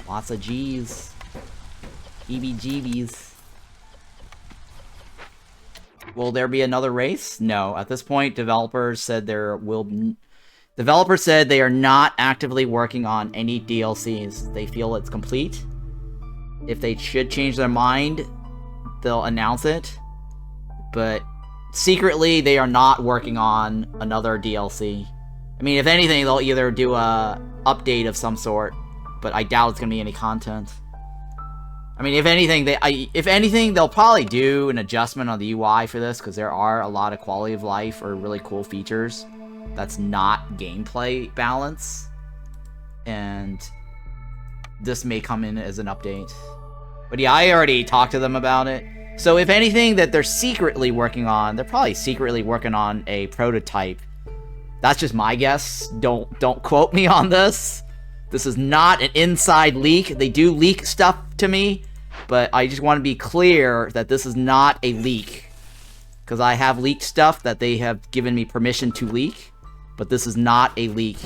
Lots of G's. EBGBs. Will there be another race? No. At this point, developers said there will... Developers said they are not actively working on any DLCs. They feel it's complete. If they should change their mind, they'll announce it. But secretly, they are not working on another DLC. I mean, if anything, they'll either do a update of some sort, but I doubt it's gonna be any content. I mean, if anything, they'll probably do an adjustment on the UI for this, because there are a lot of quality of life or really cool features that's not gameplay balance, and this may come in as an update. But yeah, I already talked to them about it. So if anything that they're secretly working on, they're probably secretly working on a prototype. That's just my guess. Don't quote me on this. This is not an inside leak. They do leak stuff to me, but I just want to be clear that this is not a leak. Because I have leaked stuff that they have given me permission to leak, but this is not a leak.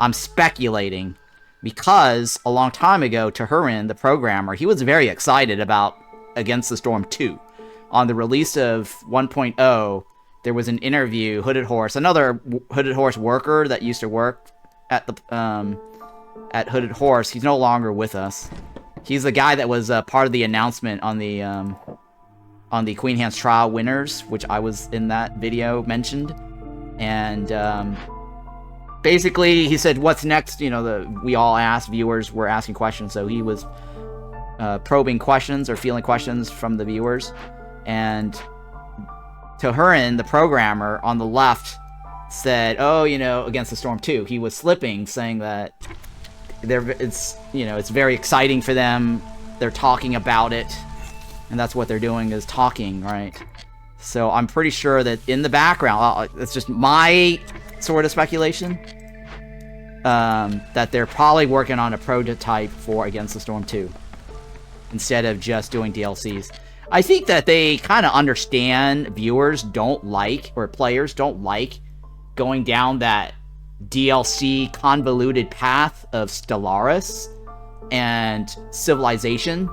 I'm speculating because a long time ago, Tahurin, the programmer, he was very excited about Against the Storm 2. On the release of 1.0, there was an interview, Hooded Horse, another Hooded Horse worker that used to work at the at Hooded Horse. He's no longer with us. He's the guy that was part of the announcement on the Queen Hand's Trial winners, which I was in that video mentioned. And basically, he said, "What's next?" You know, we all asked, viewers were asking questions, so he was probing questions or feeling questions from the viewers. And Tahurin, the programmer on the left, said, "Oh, you know, Against the Storm 2." He was slipping, saying that it's very exciting for them. They're talking about it, and that's what they're doing, is talking, right? So I'm pretty sure that in the background, it's just my sort of speculation, that they're probably working on a prototype for Against the Storm 2 instead of just doing DLCs. I think that they kind of understand viewers don't like, or players don't like, going down that DLC convoluted path of Stellaris and Civilization.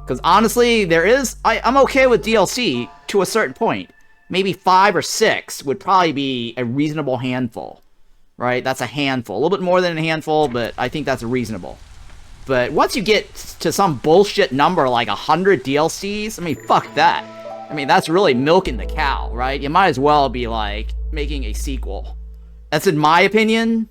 Because honestly, I'm okay with DLC to a certain point. Maybe 5 or 6 would probably be a reasonable handful, right? That's a handful. A little bit more than a handful, but I think that's reasonable. But once you get to some bullshit number like 100 DLCs, I mean, fuck that. I mean, that's really milking the cow, right? You might as well be, like, making a sequel. That's in my opinion.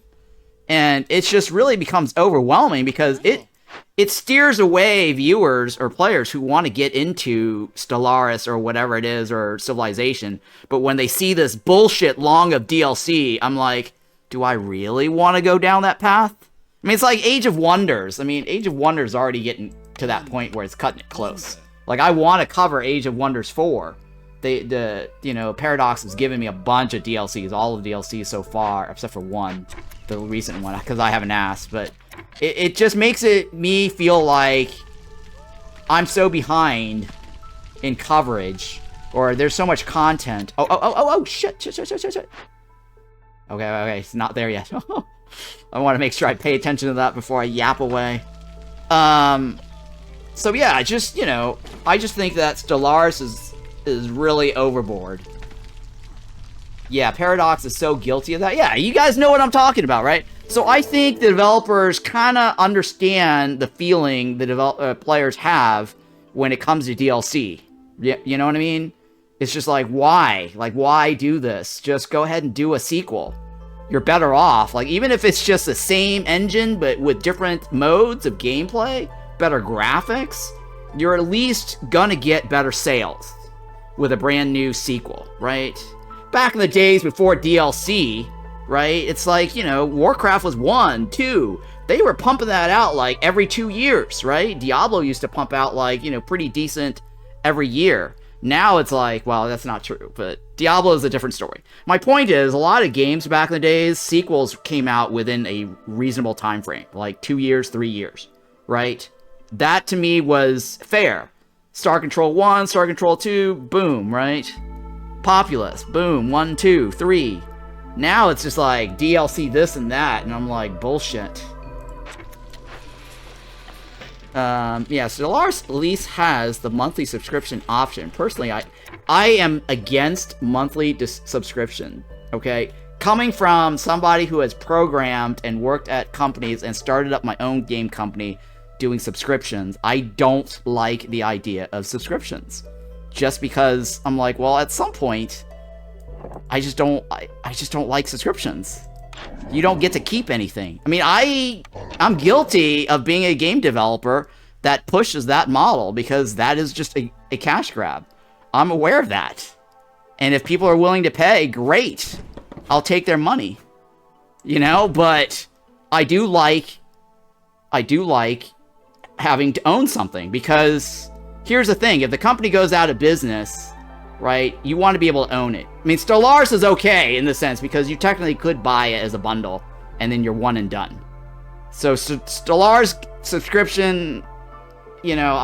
And it just really becomes overwhelming because it steers away viewers or players who want to get into Stellaris or whatever it is, or Civilization. But when they see this bullshit long of DLC, I'm like, do I really want to go down that path? I mean, it's like Age of Wonders. I mean, Age of Wonders is already getting to that point where it's cutting it close. Like, I want to cover Age of Wonders 4. Paradox has given me a bunch of DLCs, all of the DLCs so far, except for one, the recent one, because I haven't asked, but it just makes me feel like I'm so behind in coverage, or there's so much content. Oh, shit. Okay, it's not there yet. I want to make sure I pay attention to that before I yap away. So yeah, I just think that Stellaris is really overboard. Yeah, Paradox is so guilty of that. Yeah, you guys know what I'm talking about, right? So I think the developers kind of understand the feeling the players have when it comes to DLC. You know what I mean? It's just like, why? Like, why do this? Just go ahead and do a sequel. You're better off. Like, even if it's just the same engine, but with different modes of gameplay, better graphics, you're at least gonna get better sales with a brand new sequel, right? Back in the days before DLC, right? It's like, Warcraft was 1, 2. They were pumping that out like every 2 years, right? Diablo used to pump out like, pretty decent every year. Now it's like, well, that's not true, but Diablo is a different story. My point is, a lot of games back in the days, sequels came out within a reasonable time frame, like 2 years, 3 years, right? That to me was fair. Star Control 1, Star Control 2, boom, right? Populous, boom, 1, 2, 3. Now it's just like DLC this and that, and I'm like, bullshit. Yeah, Stellaris at least has the monthly subscription option. Personally, I am against monthly subscription, okay? Coming from somebody who has programmed and worked at companies and started up my own game company doing subscriptions, I don't like the idea of subscriptions. Just because I'm like, well, at some point, I just don't like subscriptions. You don't get to keep anything. I mean, I'm guilty of being a game developer that pushes that model because that is just a cash grab. I'm aware of that. And if people are willing to pay, great. I'll take their money. But I do like having to own something because here's the thing. If the company goes out of business, right, you want to be able to own it. I mean, Stellaris is okay in the sense because you technically could buy it as a bundle and then you're one and done. So Stellaris subscription, you know,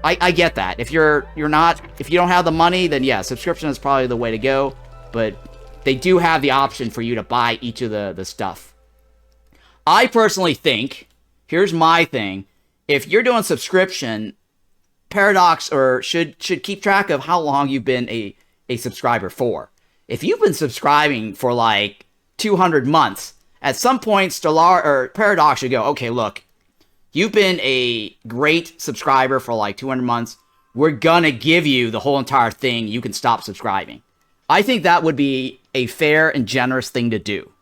I get that. If you don't have the money, then yeah, subscription is probably the way to go. But they do have the option for you to buy each of the stuff. I personally think, here's my thing, if you're doing subscription, Paradox should keep track of how long you've been a subscriber for. If you've been subscribing for like 200 months, at some point Paradox should go, okay, look, you've been a great subscriber for like 200 months. We're gonna give you the whole entire thing. You can stop subscribing. I think that would be a fair and generous thing to do,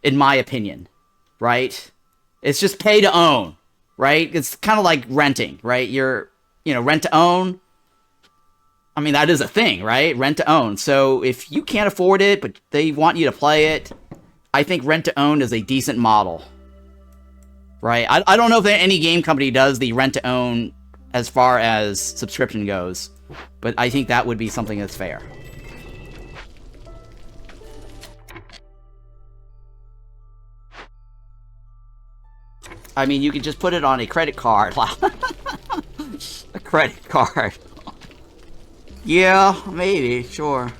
in my opinion, right? It's just pay to own, right? It's kind of like renting, right? Rent to own. I mean, that is a thing, right? Rent to own. So if you can't afford it, but they want you to play it, I think rent to own is a decent model. Right? I don't know if any game company does the rent-to-own as far as subscription goes, but I think that would be something that's fair. I mean, you could just put it on a credit card. A credit card. Yeah, maybe, sure.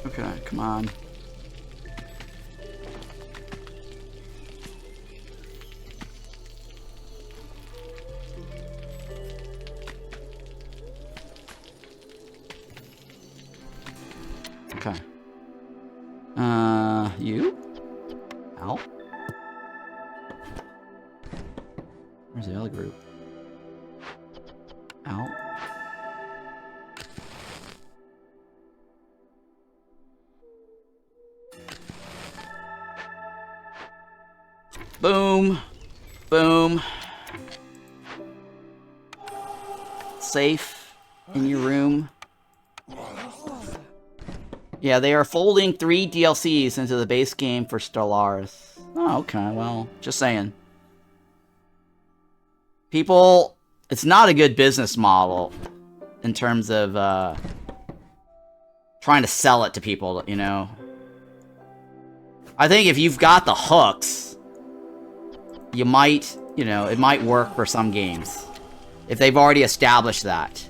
Okay, come on. Okay. You? Ow. Where's the other group? Ow. Boom. Boom. Safe in your room. Yeah, they are folding 3 DLCs into the base game for Stellaris. Oh, okay, well, just saying. People, it's not a good business model in terms of trying to sell it to people, you know. I think if you've got the hooks, you might, you know, it might work for some games. If they've already established that.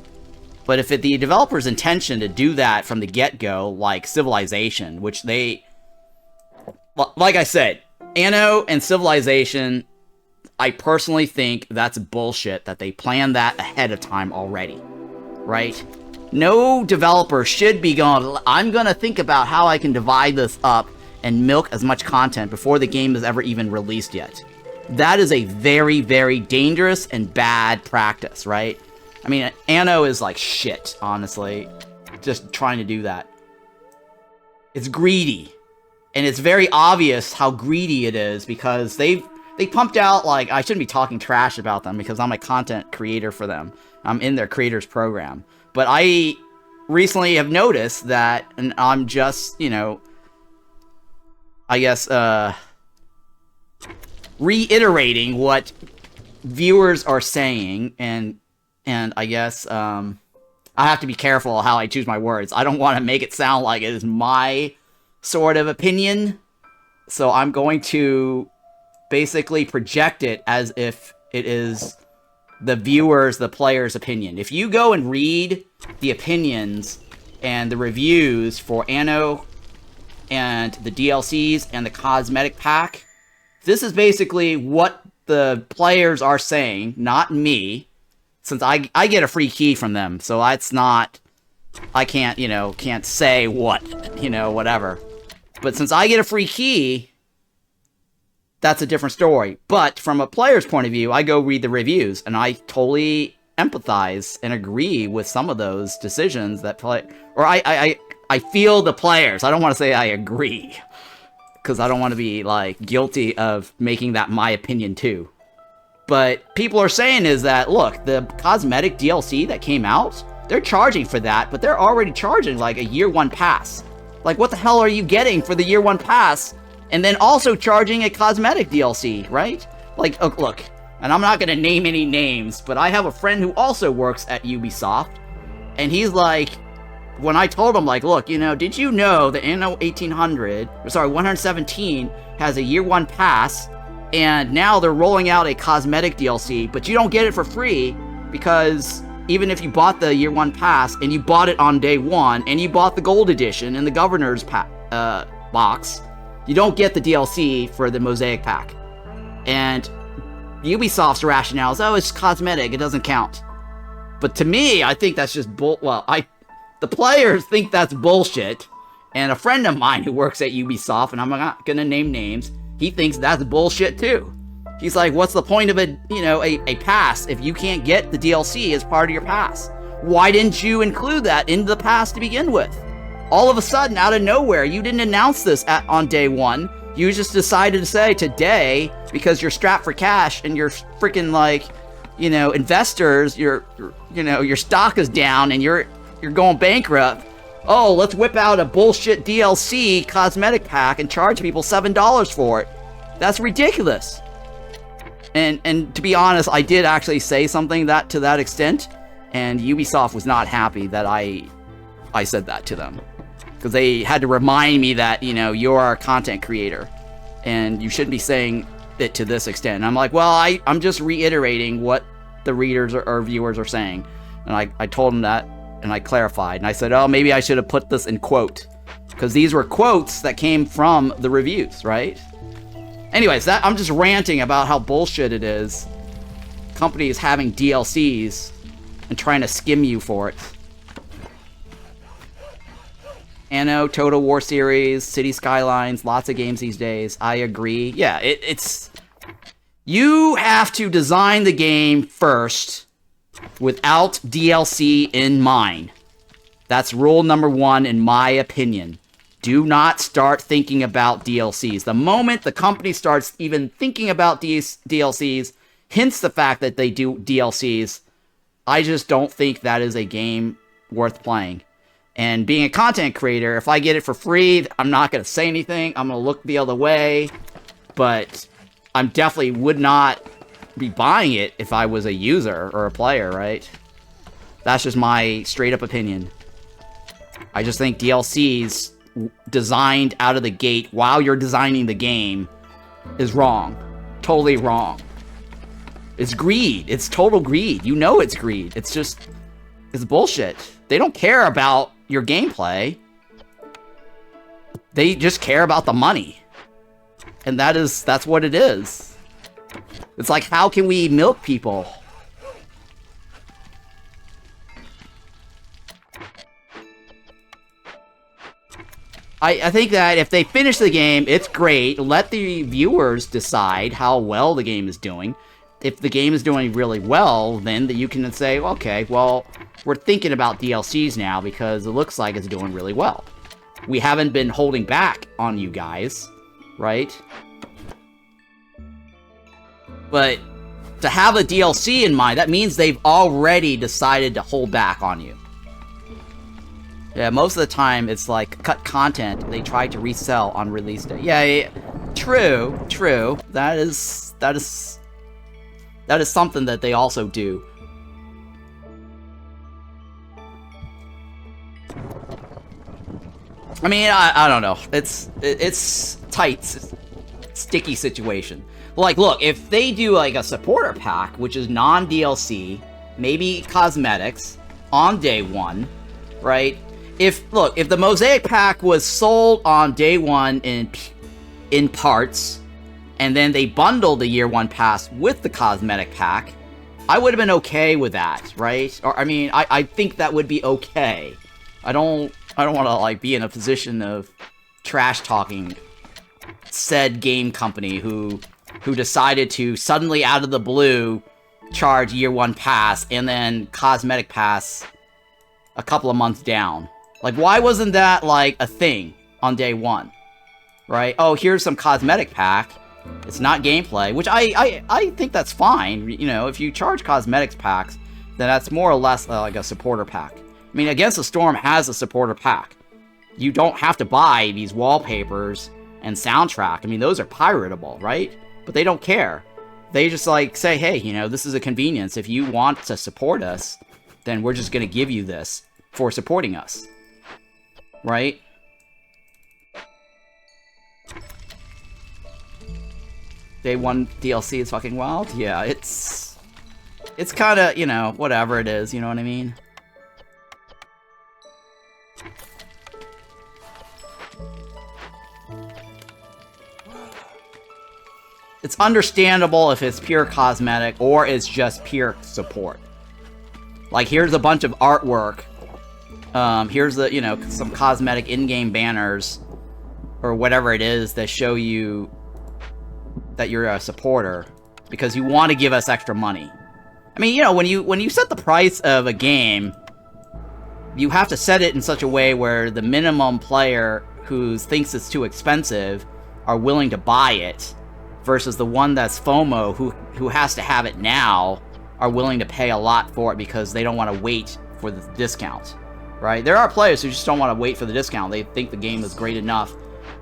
But if the developer's intention to do that from the get-go, like Civilization, which they... Like I said, Anno and Civilization, I personally think that's bullshit that they planned that ahead of time already. Right? No developer should be going, I'm gonna think about how I can divide this up and milk as much content before the game is ever even released yet. That is a very, very dangerous and bad practice, right? I mean, Anno is like shit, honestly. Just trying to do that. It's greedy. And it's very obvious how greedy it is because they pumped out, like, I shouldn't be talking trash about them because I'm a content creator for them. I'm in their creators program. But I recently have noticed that, and I'm just, you know, I guess, reiterating what viewers are saying, and I guess, I have to be careful how I choose my words. I don't want to make it sound like it is my sort of opinion, so I'm going to basically project it as if it is the viewers, the player's opinion. If you go and read the opinions and the reviews for Anno and the DLCs and the cosmetic pack, this is basically what the players are saying, not me, since I get a free key from them, so it's not, I can't, you know, can't say what, you know, whatever. But since I get a free key, that's a different story. But from a player's point of view, I go read the reviews, and I totally empathize and agree with some of those decisions that I feel the players. I don't want to say I agree, because I don't want to be, like, guilty of making that my opinion, too. But people are saying is that, look, the cosmetic DLC that came out, they're charging for that, but they're already charging, like, a year 1 pass. Like, what the hell are you getting for the year 1 pass and then also charging a cosmetic DLC, right? Like, look, and I'm not gonna name any names, but I have a friend who also works at Ubisoft, and he's like, when I told him, like, look, you know, did you know that Anno 117 has a year 1 pass, and now they're rolling out a cosmetic DLC, but you don't get it for free, because even if you bought the year 1 pass, and you bought it on day 1, and you bought the gold edition and the governor's box, you don't get the DLC for the Mosaic pack. And Ubisoft's rationale is, oh, it's cosmetic, it doesn't count. But to me, I think that's just the players think that's bullshit, and a friend of mine who works at Ubisoft, and I'm not gonna name names, he thinks that's bullshit too. He's like, what's the point of a pass if you can't get the DLC as part of your pass? Why didn't you include that into the pass to begin with? All of a sudden, out of nowhere, you didn't announce this on day 1. You just decided to say today, because you're strapped for cash and you're freaking like, you know, investors, your stock is down and you're going bankrupt. Oh, let's whip out a bullshit DLC cosmetic pack and charge people $7 for it. That's ridiculous. And to be honest, I did actually say something to that extent, and Ubisoft was not happy that I said that to them. Because they had to remind me that, you know, you're a content creator, and you shouldn't be saying it to this extent. And I'm like, well, I'm just reiterating what the readers or viewers are saying. And I told them that, and I clarified. And I said, oh, maybe I should have put this in quote. Because these were quotes that came from the reviews, right? Anyways, I'm just ranting about how bullshit it is. Companies having DLCs and trying to skim you for it. Anno, Total War Series, City Skylines, lots of games these days. I agree. Yeah, it's... You have to design the game first without DLC in mind. That's rule number 1 in my opinion. Do not start thinking about DLCs. The moment the company starts even thinking about DLCs, hints the fact that they do DLCs, I just don't think that is a game worth playing. And being a content creator, if I get it for free, I'm not going to say anything. I'm going to look the other way. But I definitely would not be buying it if I was a user or a player, right? That's just my straight-up opinion. I just think DLCs designed out of the gate while you're designing the game is wrong. Totally wrong. It's greed. It's total greed. You know it's greed. It's just... It's bullshit. They don't care about your gameplay. They just care about the money. And that's what it is. It's like, how can we milk people? I think that if they finish the game, it's great. Let the viewers decide how well the game is doing. If the game is doing really well, then you can say, okay, well, we're thinking about DLCs now because it looks like it's doing really well. We haven't been holding back on you guys, right? But to have a DLC in mind, that means they've already decided to hold back on you. Yeah, most of the time, it's like cut content they try to resell on release day. Yeah, true. That is something that they also do. I mean, I don't know. It's tight, sticky situation. Like, look, if they do like a supporter pack, which is non-DLC, maybe cosmetics on day 1, right? If the Mosaic pack was sold on day 1 in parts, and then they bundled the year 1 pass with the cosmetic pack, I would have been okay with that, right? Or I mean, I think that would be okay. I don't want to like be in a position of trash talking said game company who decided to suddenly out of the blue charge year 1 pass and then cosmetic pass a couple of months down. Like, why wasn't that like a thing on day 1? Right? Oh, here's some cosmetic pack. It's not gameplay, which I think that's fine. You know, if you charge cosmetics packs, then that's more or less like a supporter pack. I mean, Against the Storm has a supporter pack. You don't have to buy these wallpapers and soundtrack. I mean, those are piratable, right? But they don't care. They just like say, hey, you know, this is a convenience. If you want to support us, then we're just going to give you this for supporting us. Right? Day 1 DLC is fucking wild. Yeah, it's kind of, you know, whatever it is, you know what I mean? It's understandable if it's pure cosmetic or it's just pure support. Like, here's a bunch of artwork. Here's the, you know, some cosmetic in-game banners or whatever it is that show you that you're a supporter because you want to give us extra money. I mean, you know, when you set the price of a game, you have to set it in such a way where the minimum player who thinks it's too expensive are willing to buy it versus the one that's FOMO who has to have it now are willing to pay a lot for it because they don't want to wait for the discount, right? There are players who just don't want to wait for the discount. They think the game is great enough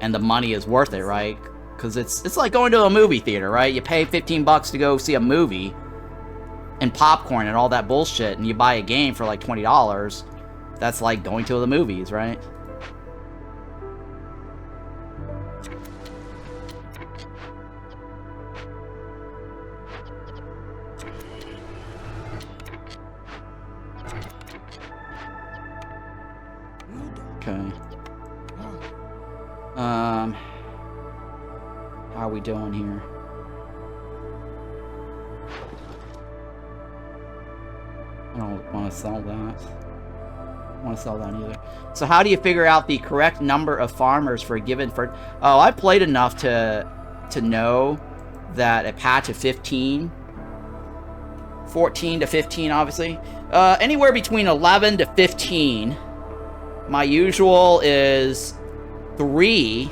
and the money is worth it, right? Because it's like going to a movie theater, right? You pay 15 bucks to go see a movie and popcorn and all that bullshit, and you buy a game for like $20. That's like going to the movies, right? Okay. How are we doing here? I don't want to sell that. I don't want to sell that either. So how do you figure out the correct number of farmers for a given... Oh, I played enough to know that a patch of 15... 14 to 15, obviously. Anywhere between 11 to 15. My usual is 3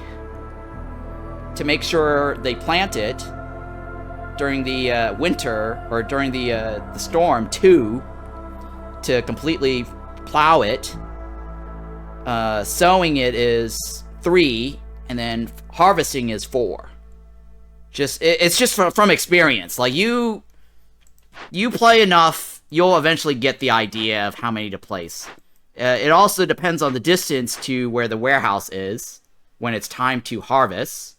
to make sure they plant it during the winter, or during the storm. 2 to completely plow it. Sowing it is 3, and then harvesting is 4. It's just from experience. Like, you play enough, you'll eventually get the idea of how many to place. It also depends on the distance to where the warehouse is when it's time to harvest,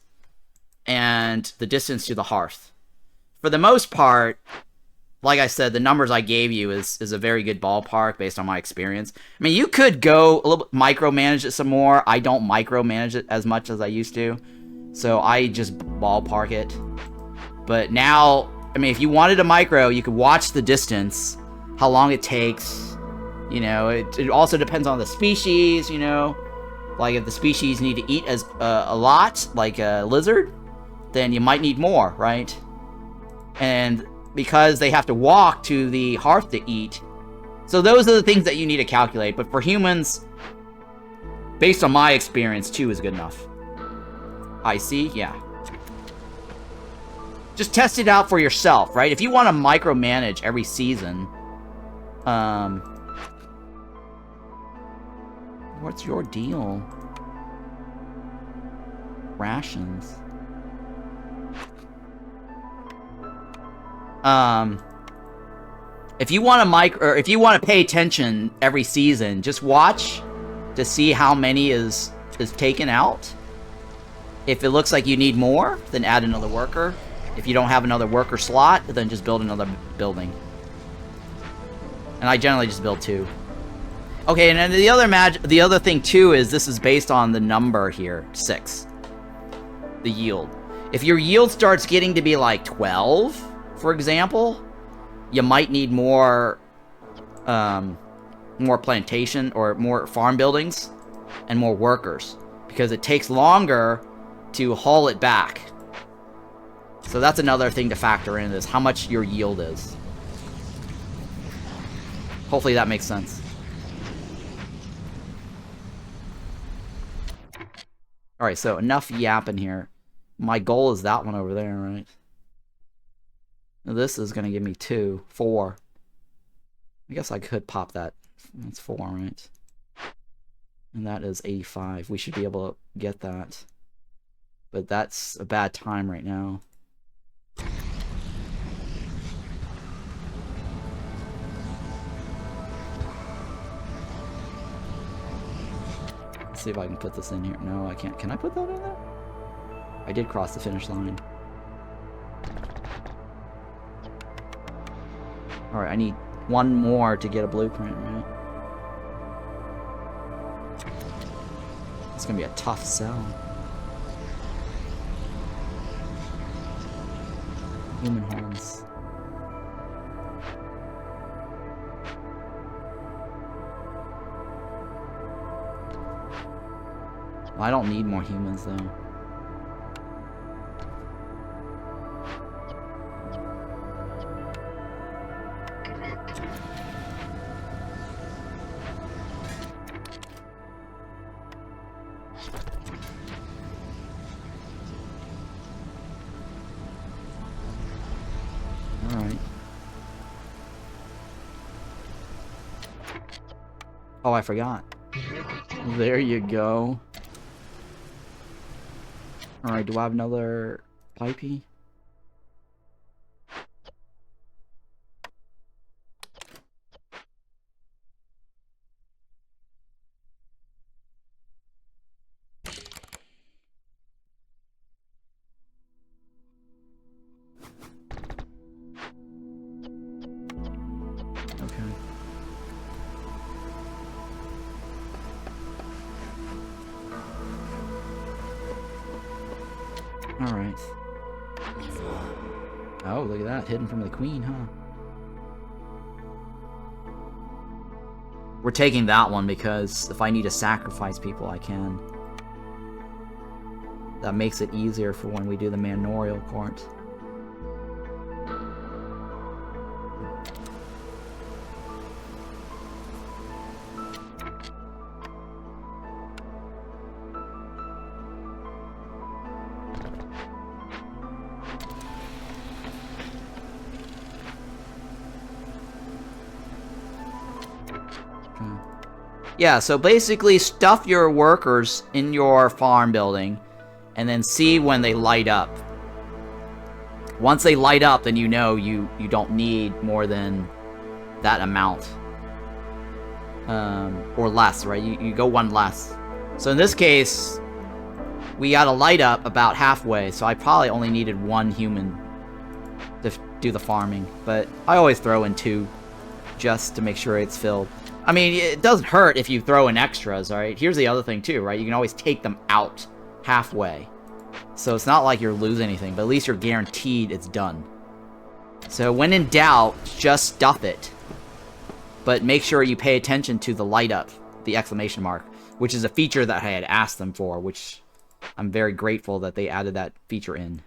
and the distance to the hearth. For the most part, like I said, the numbers I gave you is a very good ballpark based on my experience. I mean, you could go a little bit micromanage it some more. I don't micromanage it as much as I used to, so I just ballpark it. But now, I mean, if you wanted a micro, you could watch the distance, how long it takes. You know, it also depends on the species, you know. Like, if the species need to eat a lot, like a lizard, then you might need more, right? And because they have to walk to the hearth to eat. So those are the things that you need to calculate. But for humans, based on my experience, 2 is good enough. I see, yeah. Just test it out for yourself, right? If you want to micromanage every season, what's your deal? Rations. If you want to if you want to pay attention every season, just watch to see how many is taken out. If it looks like you need more, then add another worker. If you don't have another worker slot, then just build another building. And I generally just build 2. Okay, and then the other thing too is this is based on the number here, 6. The yield. If your yield starts getting to be like 12, for example, you might need more plantation or more farm buildings and more workers because it takes longer to haul it back. So that's another thing to factor in, is how much your yield is. Hopefully that makes sense. Alright, so enough yapping here. My goal is that one over there, right? This is going to give me 2, 4. I guess I could pop that. That's 4, right? And that is 85. We should be able to get that. But that's a bad time right now. Let's see if I can put this in here. No, I can't. Can I put that in there? I did cross the finish line. Alright, I need one more to get a blueprint, right? It's gonna be a tough sell. Human horns. Well, I don't need more humans though. Oh, I forgot. There you go. Alright, do I have another pipey? Alright. Oh, look at that. Hidden from the queen, huh? We're taking that one because if I need to sacrifice people, I can. That makes it easier for when we do the manorial court. Yeah, so basically stuff your workers in your farm building and then see when they light up. Once they light up, then you know you don't need more than that amount. Or less, right? You go one less. So in this case, we got a light up about halfway, so I probably only needed one human to do the farming. But I always throw in 2 just to make sure it's filled. I mean, it doesn't hurt if you throw in extras, alright? Here's the other thing, too, right? You can always take them out halfway. So it's not like you're losing anything, but at least you're guaranteed it's done. So when in doubt, just stuff it. But make sure you pay attention to the light up, the exclamation mark, which is a feature that I had asked them for, which I'm very grateful that they added that feature in.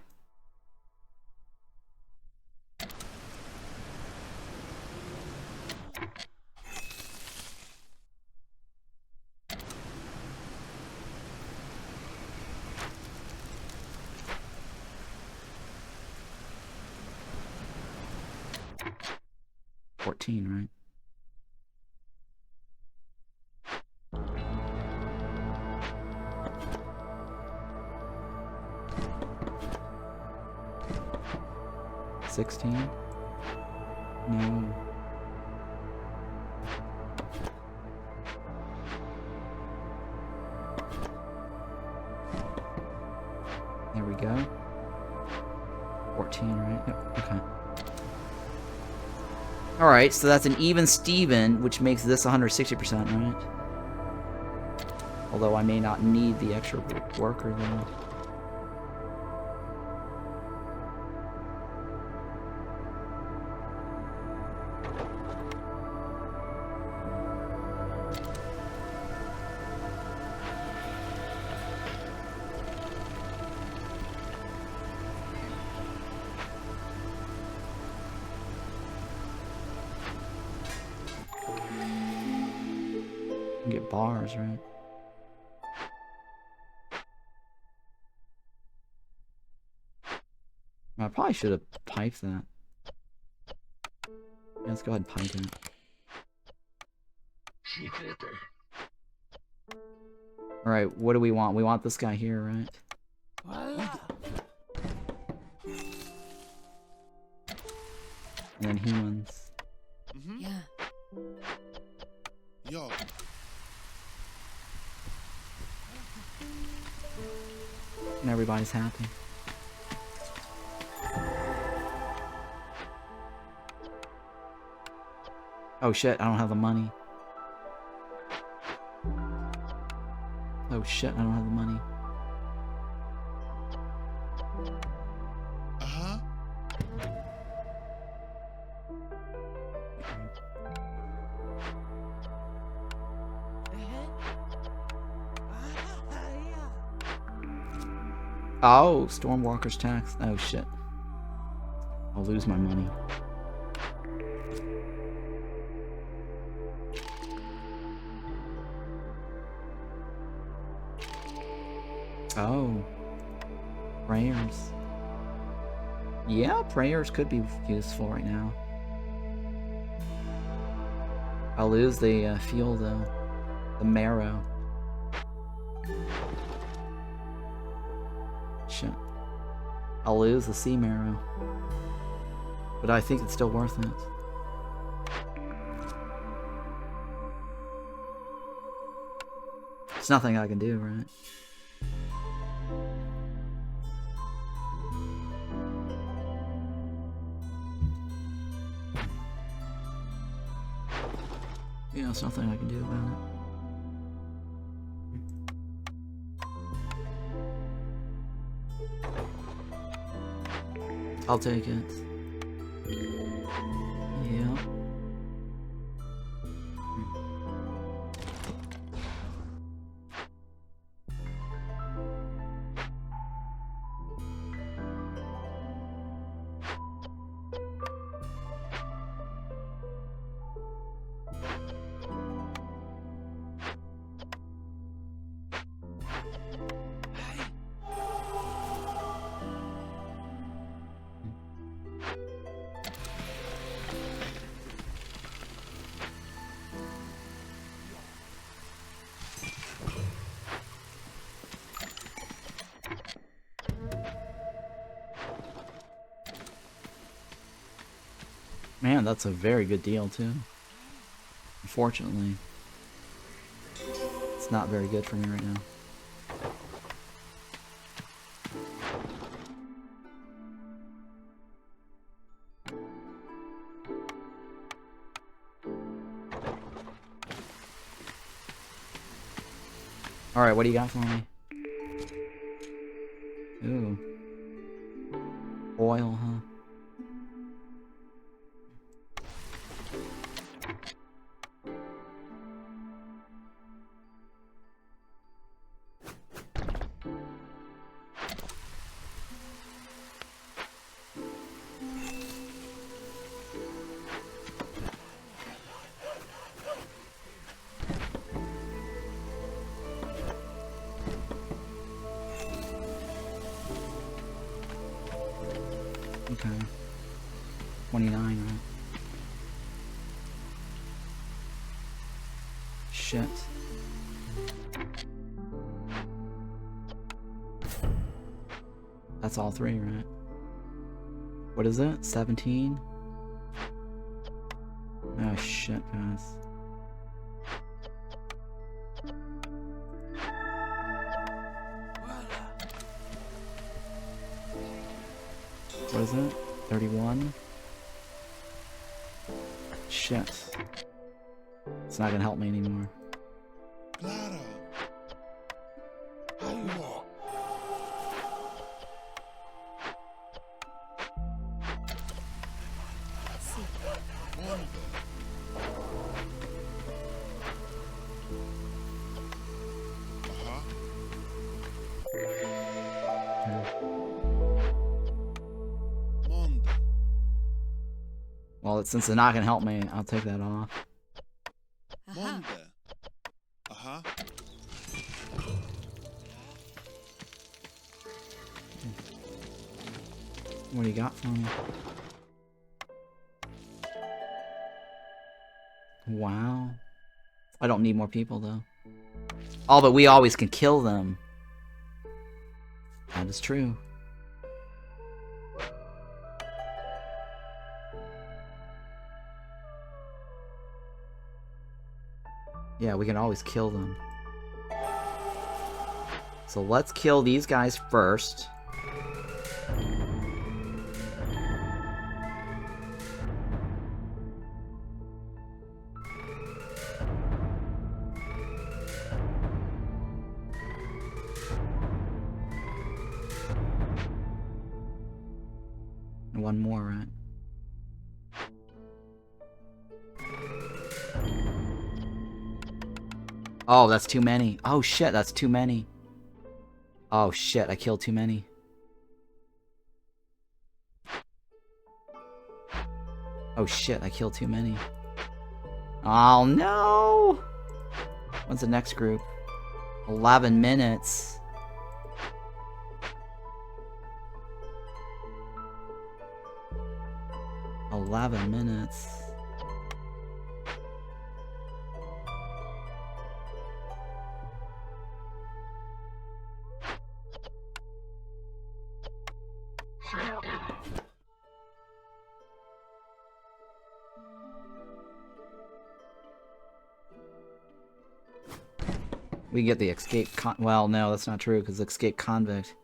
Right? $16? No. There we go. 14, right? Yep, okay. Alright, so that's an even Steven, which makes this 160%, right? Although I may not need the extra worker, though. Get bars, right? I probably should have piped that. Yeah, let's go ahead and pipe it. Alright, what do we want? We want this guy here, right? And then humans. Yeah. Yo. And everybody's happy. Oh shit, I don't have the money. Oh shit, I don't have the money. Uh-huh. Oh, Stormwalker's tax. Oh shit. I'll lose my money. Oh. Prayers. Yeah, prayers could be useful right now. I'll lose the fuel though. The marrow. Shit. I'll lose the sea marrow. But I think it's still worth it. There's nothing I can do, right? Yeah, there's nothing I can do about it. I'll take it. Yeah. Man, that's a very good deal, too. Unfortunately, it's not very good for me right now. Alright, what do you got for me? Ooh. Oil, huh? Okay. 29, right? Shit. That's all three, right? What is it? 17? Oh shit, guys. What is it? 31? Shit. It's not gonna help me anymore. Clara. How you walk? Wonder. Uh-huh. Wonder. Well, since it's not gonna help me, I'll take that off. Wonder. Uh-huh. What do you got for me? Wow. I don't need more people, though. Oh, but we always can kill them. That is true. Yeah, we can always kill them. So let's kill these guys first. And one more, right? Oh, that's too many. Oh shit, that's too many. Oh shit, I killed too many. Oh shit, I killed too many. Oh no! What's the next group? 11 minutes. $11 minutes. We get the escape well, no, that's not true, because escape convict.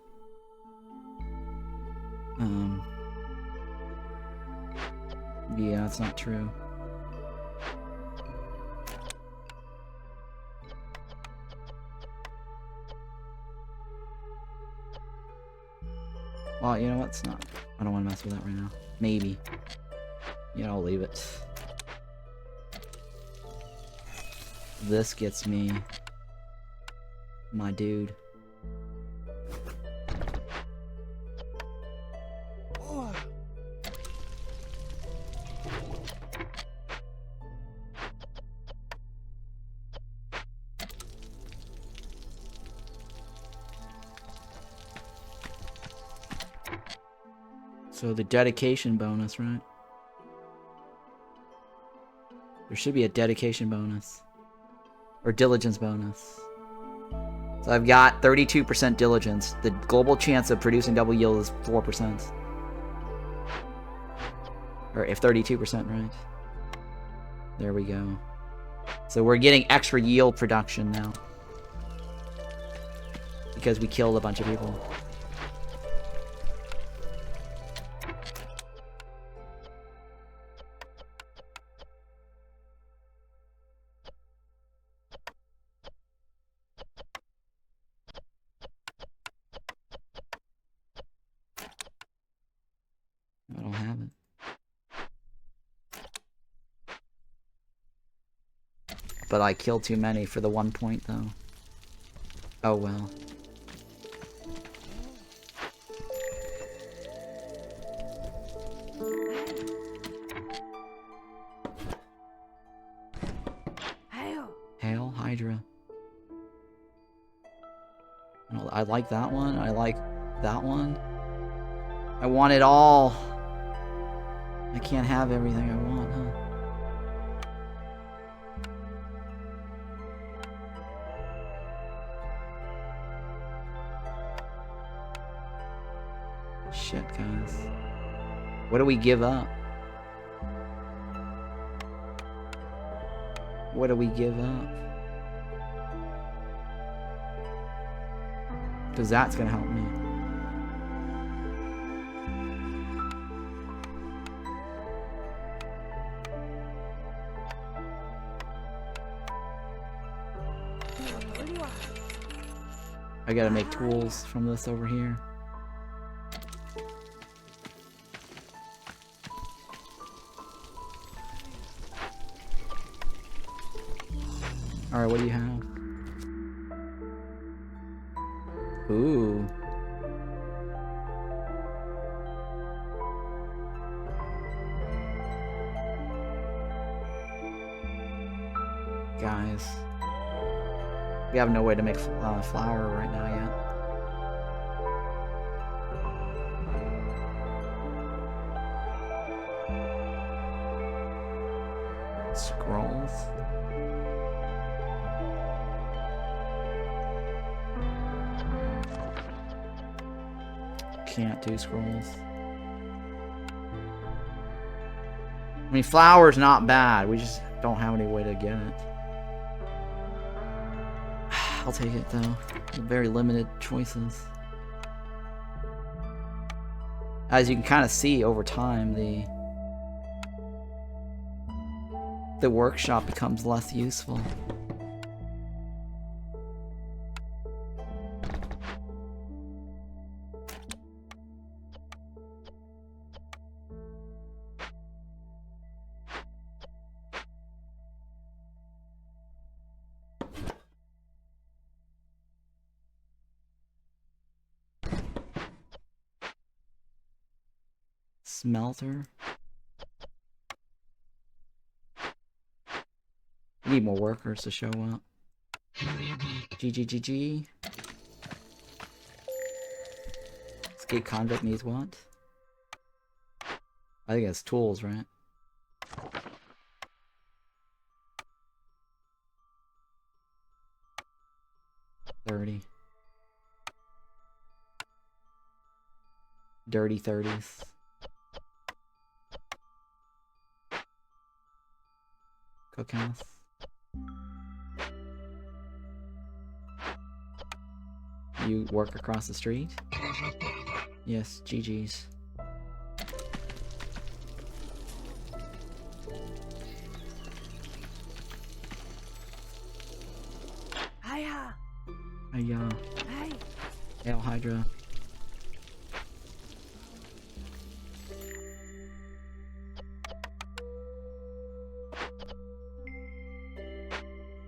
Yeah, that's not true. Well, you know what? It's not. I don't want to mess with that right now. Maybe. You know, I'll leave it. This gets me my dude. So the dedication bonus, right? There should be a dedication bonus. Or diligence bonus. So I've got 32% diligence. The global chance of producing double yield is 4%. Or if 32%, right? There we go. So we're getting extra yield production now. Because we killed a bunch of people. I don't have it. But I killed too many for the 1 point, though. Oh well. Hail Hydra. Well, I like that one. I like that one. I want it all. I can't have everything I want, huh? Shit, guys. What do we give up? What do we give up? Because that's gonna help me. I gotta make tools from this over here. Alright, what do you have? Ooh. Guys. We have no way to make flour right now yet. Scrolls. Can't do scrolls. I mean, flour's not bad. We just don't have any way to get it. I'll take it though. Very limited choices. As you can kind of see over time, the workshop becomes less useful. Smelter. We need more workers to show up. GGGG. Skate convict needs what? I think it's tools, right? $30. Dirty 30s. Cookhouse. You work across the street? Yes, GG's. Hiya. Hiya. Hey. Hail Hydra.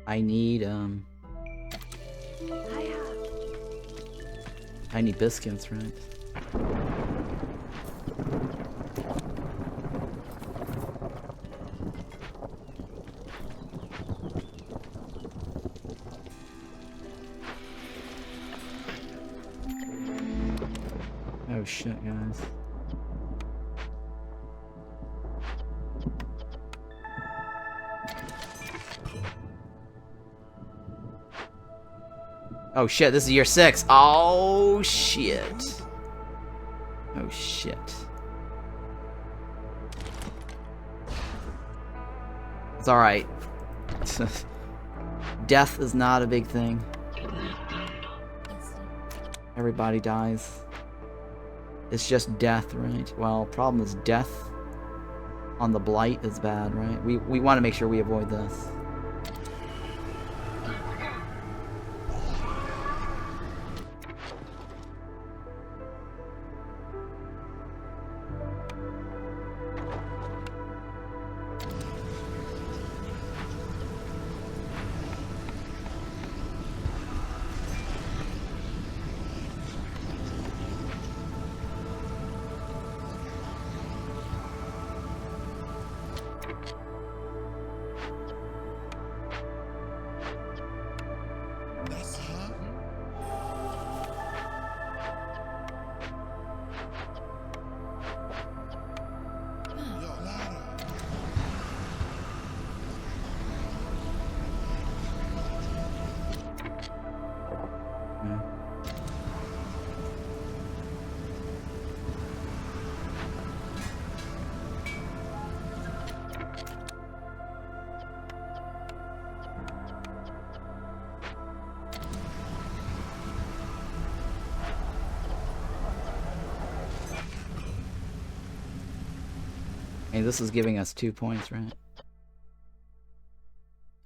I need, I need biscuits, right? Oh shit, guys. Oh shit, this is year 6. Oh shit. Oh shit. It's alright. Death is not a big thing. Everybody dies. It's just death, right? Well, problem is death on the blight is bad, right? We want to make sure we avoid this. Hey, this is giving us 2 points, right?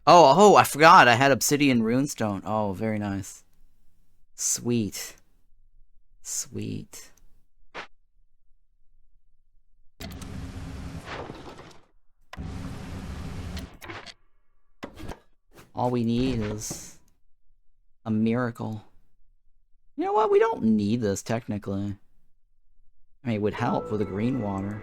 Oh, I forgot. I had obsidian runestone. Oh, very nice. Sweet. Sweet. All we need is a miracle. You know what? We don't need this, technically. I mean, it would help with the green water.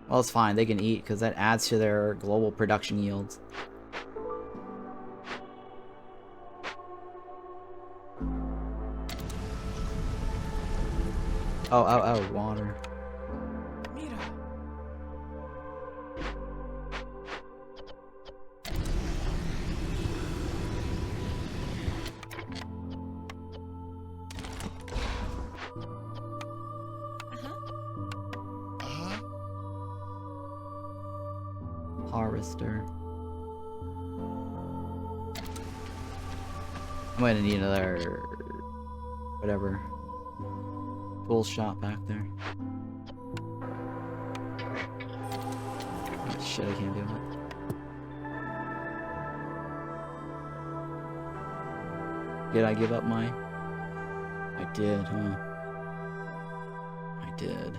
Well, it's fine. They can eat, because that adds to their global production yields. Oh, water. harvester. I'm gonna need another whatever tool shop back there. Oh, shit, I can't do it. Did I give up my? I did, huh? I did.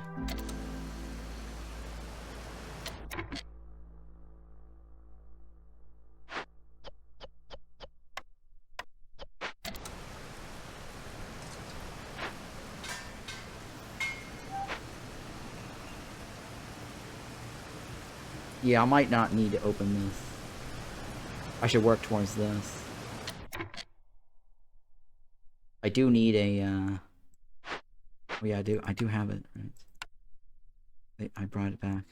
Yeah, I might not need to open this. I should work towards this. I do need a, oh yeah, I do have it, right? I brought it back.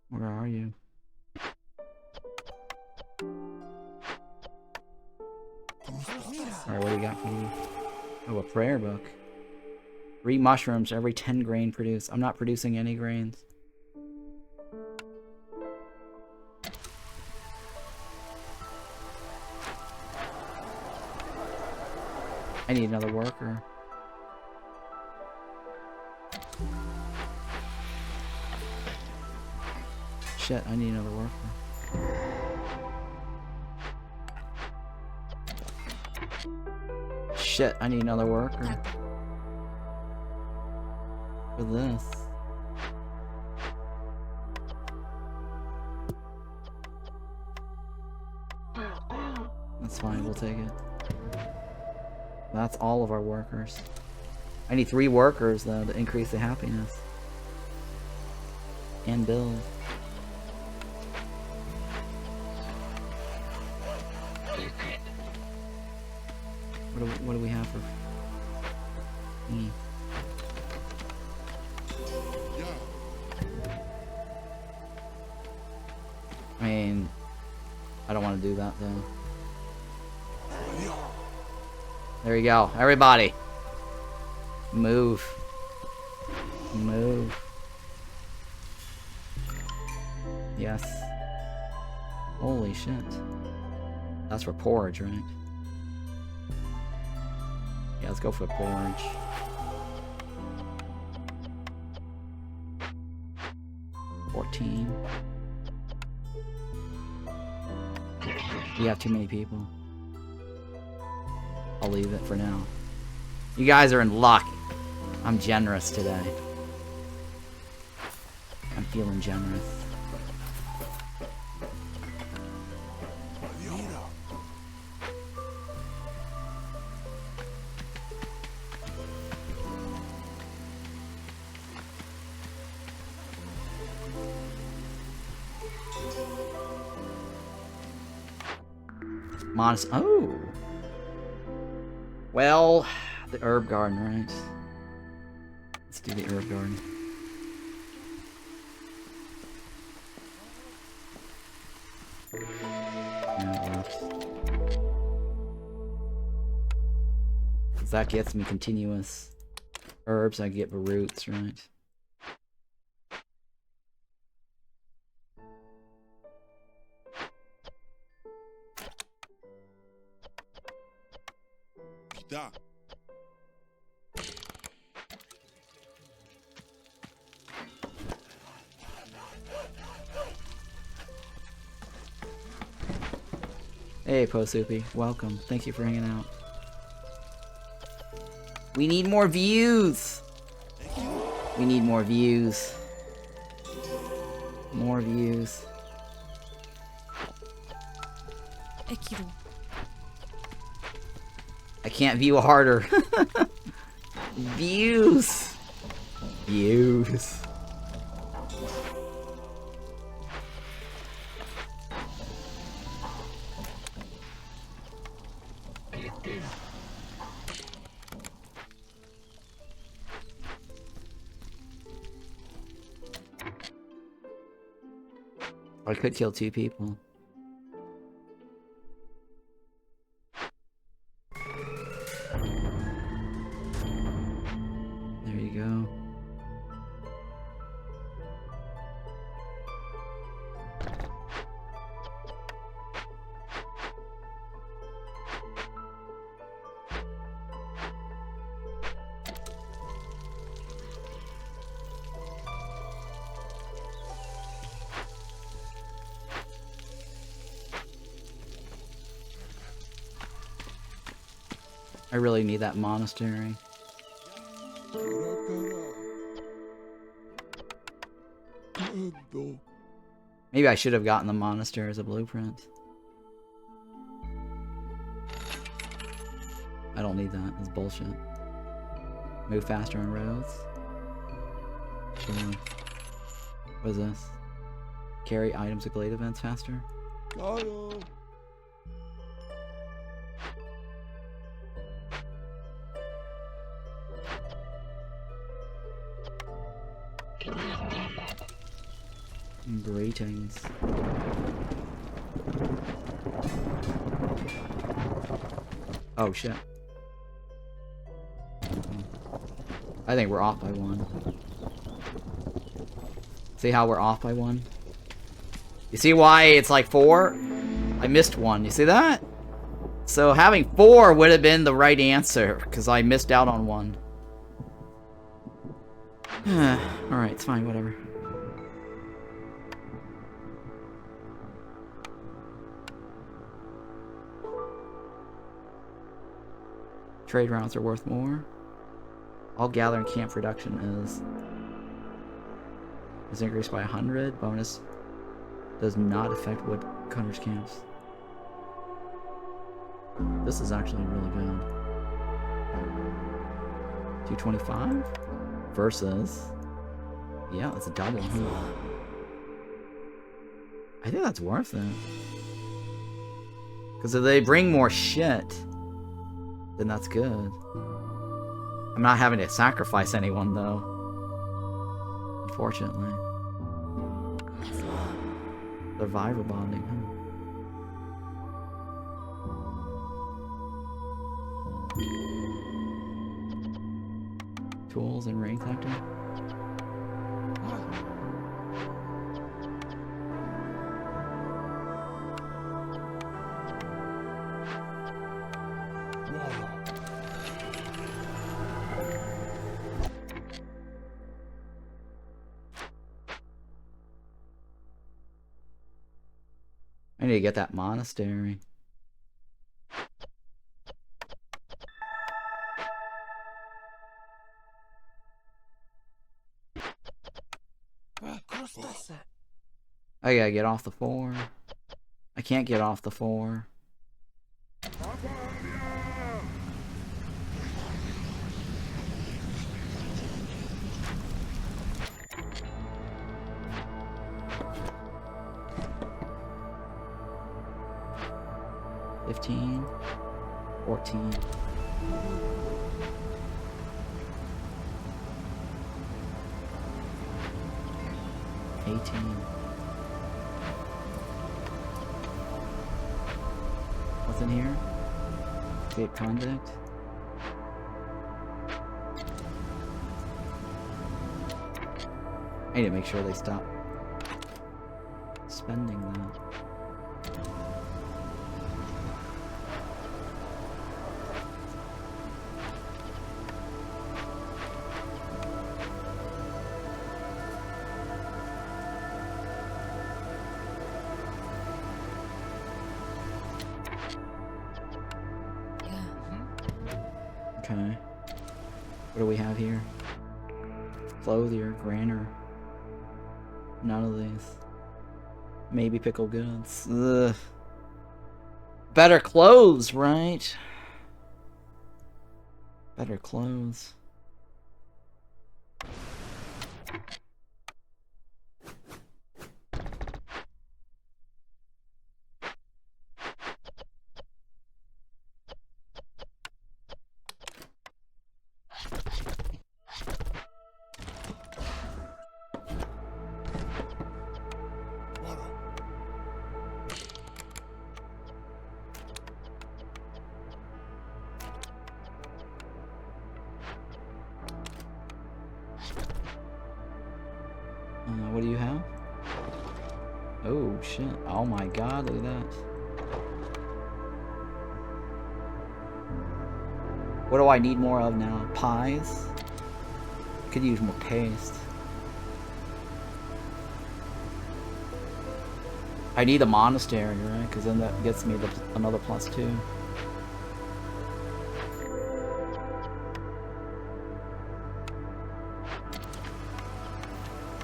Where are you? Alright, what do you got for me? Oh, a prayer book. 3 mushrooms every 10 grain produced. I'm not producing any grains. I need another worker. Shit, I need another worker. Shit, I need another worker. For this. That's fine, we'll take it. That's all of our workers. I need 3 workers, though, to increase the happiness. And build. What do we have for me? I mean, I don't want to do that, though. There you go. Everybody. Move. Move. Yes. Holy shit. That's for porridge, right? Yeah, let's go for porridge. $14. We have too many people. I'll leave it for now. You guys are in luck. I'm generous today. I'm feeling generous. Modest. Oh. Well, the herb garden, right? Let's do the herb garden. Yeah, it works. 'Cause that gets me continuous herbs. I get the roots, right? Da. Hey, Posoopy. Welcome. Thank you for hanging out. We need more views! We need more views. More views. I can't view harder. Views. Views. I could kill 2 people. There you go. I really need that monastery. Maybe I should have gotten the monastery as a blueprint. I don't need that. It's bullshit. Move faster on roads. Sure. What is this? Carry items to glade events faster? Greetings. Oh shit. I think we're off by 1. See how we're off by 1? You see why it's like 4? I missed 1. You see that? So having 4 would have been the right answer, because I missed out on 1. Alright, it's fine, whatever. Trade routes are worth more. All gather and camp production is increased by 100. Bonus does not affect woodcutters camps. This is actually really good. 225 versus, yeah, that's a double. Huh? I think that's worth it. Because if they bring more shit, then that's good. I'm not having to sacrifice anyone, though. Unfortunately. Survivor bonding, huh? Tools and rain collector. I need to get that monastery. I gotta get off the 4. I can't get off the 4. $15, $14. $18. What's in here? Escape convict. I need to make sure they stop spending that. Okay. What do we have here? Clothier, granner. None of these. Maybe pickle goods. Ugh. Better clothes, right? Better clothes. Water. What do you have? Oh shit. Oh my god, look at that. What do I need more of now? Pies? Could use more paste. I need a monastery, right? Because then that gets me another +2.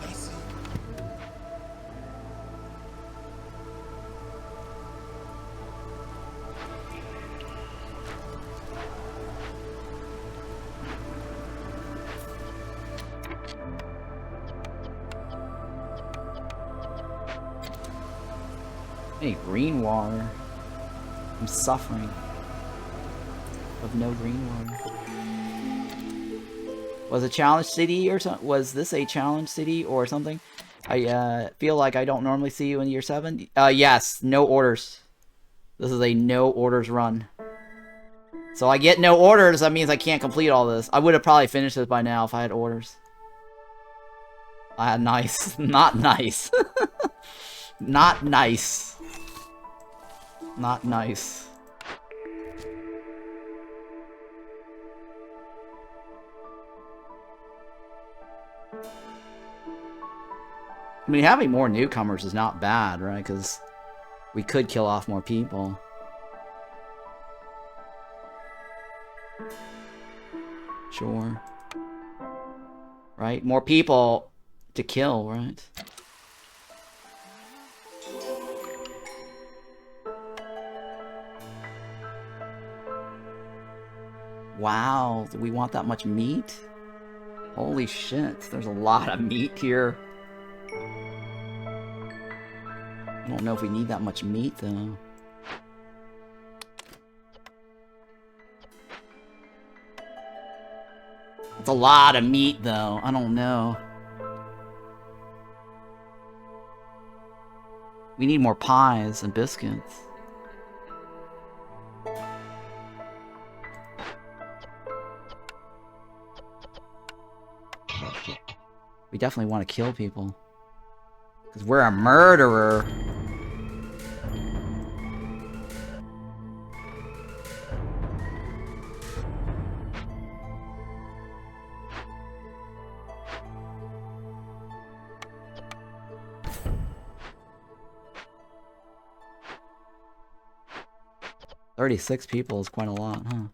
That's it. Hey, green water. I'm suffering of no green water. Was a challenge city or something? Was this a challenge city or something? I feel like I don't normally see you in year 7. Yes, no orders. This is a no orders run. So I get no orders, that means I can't complete all this. I would have probably finished this by now if I had orders. Nice. Not nice. Not nice. Not nice. I mean, having more newcomers is not bad, right? Because we could kill off more people. Sure. Right? More people to kill, right? Wow, do we want that much meat? Holy shit, there's a lot of meat here. I don't know if we need that much meat, though. It's a lot of meat, though. I don't know. We need more pies and biscuits. We definitely want to kill people. Because we're a murderer. "36 people is quite a lot, huh?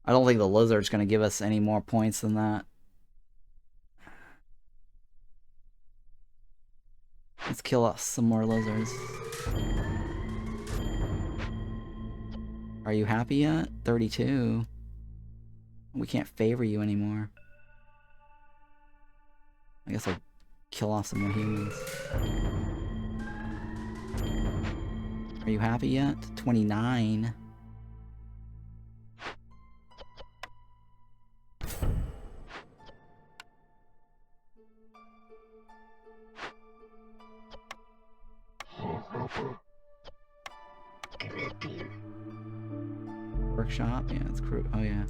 I don't think the lizard's going to give us any more points than that. Let's kill off some more lizards. Are you happy yet? 32. We can't favor you anymore. I guess I'll kill off some more humans. Are you happy yet? 29. Workshop? Yeah, it's crew. Oh, yeah.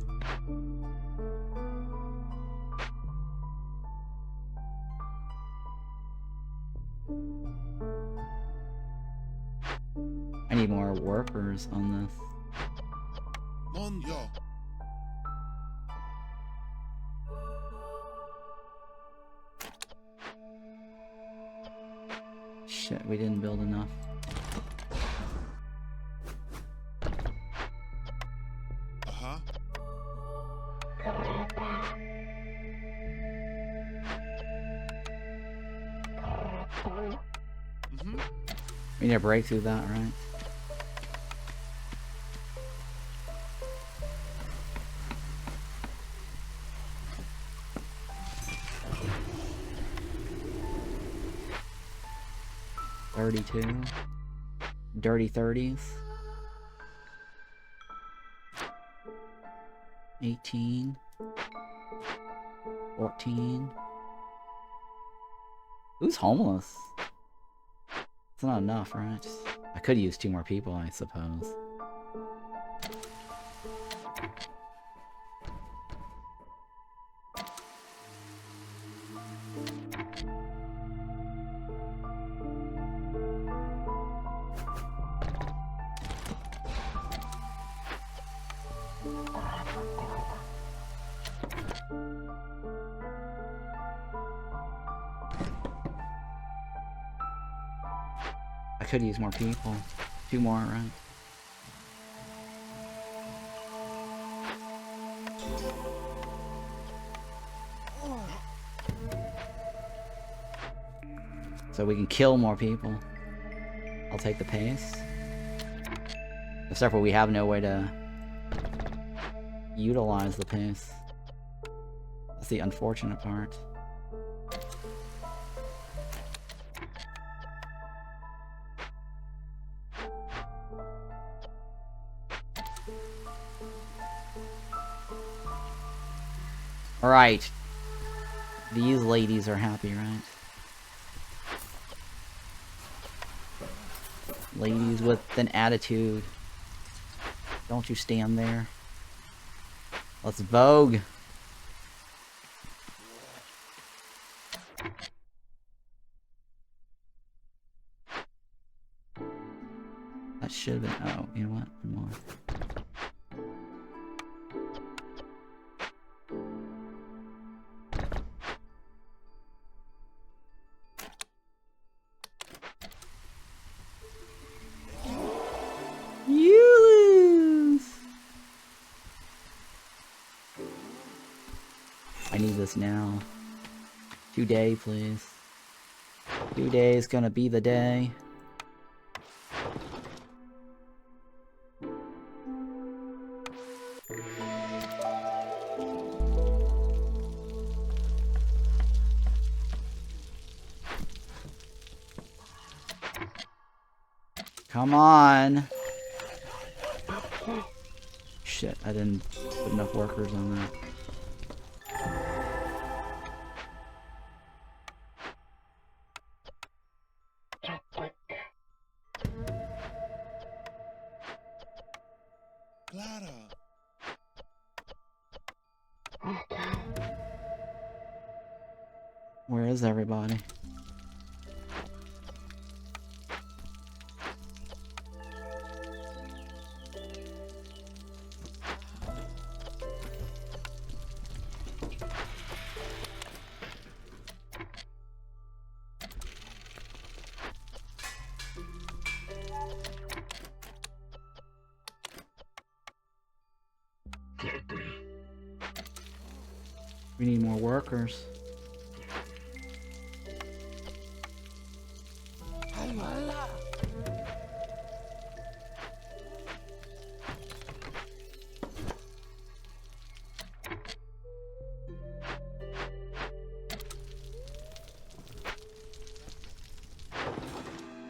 I need more workers on this. Mon yo. Shit, we didn't build enough. Uh-huh. Mm-hmm. We need to break through that, right? 32. Dirty 30s. 18. 14. Who's homeless? It's not enough, right? I could use 2 more people, I suppose. I could use more people. 2 more, right? So we can kill more people. I'll take the pace. Except for we have no way to utilize the pace. That's the unfortunate part. Alright. These ladies are happy, right? Ladies with an attitude. Don't you stand there. Let's vogue. That should have been... Oh, you know what? One more. Now. 2 days, please. 2 days gonna be the day. Come on. Shit, I didn't put enough workers on that. Where is everybody? We need more workers.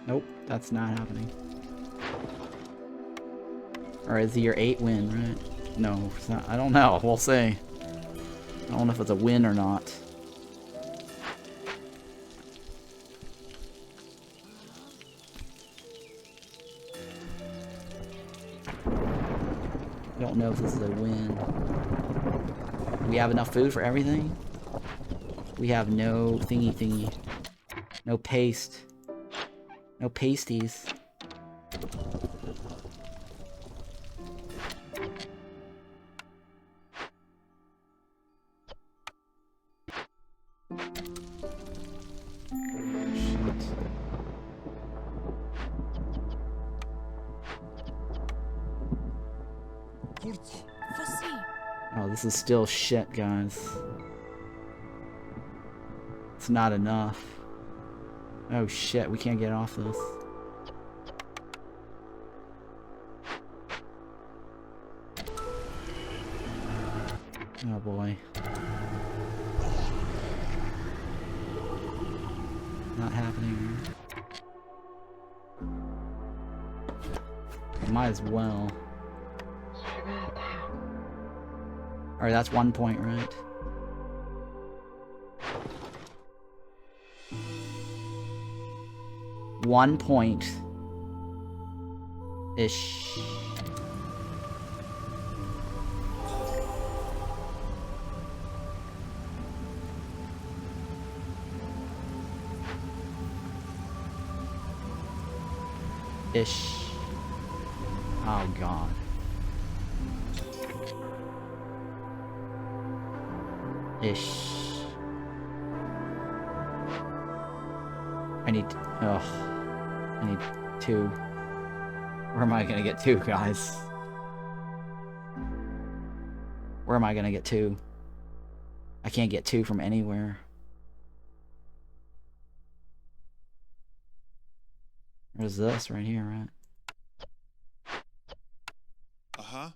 Nope, that's not happening. Or is it your 8 win, right? No, it's not. I don't know. We'll see. I don't know if it's a win or not. I don't know if this is a win. Do we have enough food for everything? We have no thingy. No paste. No pasties. Oh, this is still shit, guys. It's not enough. Oh shit, we can't get off this. Oh boy. Not happening. Might as well. Alright, that's 1 point, right? One point. Ish. Ish. Oh god. Ish. I need. Ugh. I need 2. Where am I gonna get 2, guys? Where am I gonna get 2? I can't get 2 from anywhere. There's this right here, right? Uh-huh.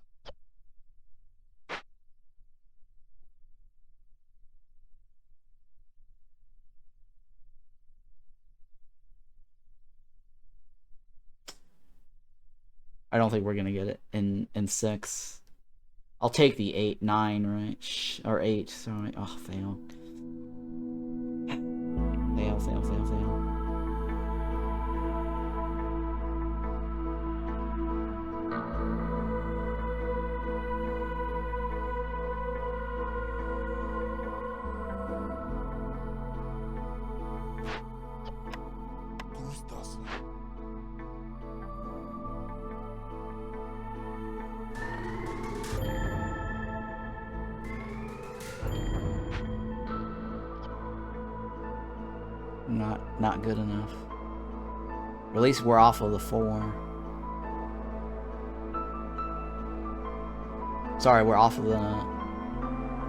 I don't think we're gonna get it in 6. I'll take the 8, 9, right? Or 8, sorry. Oh, fail. Fail, fail, fail, fail. Gustas. Not good enough. Or at least we're off of the 4. Sorry, we're off of the...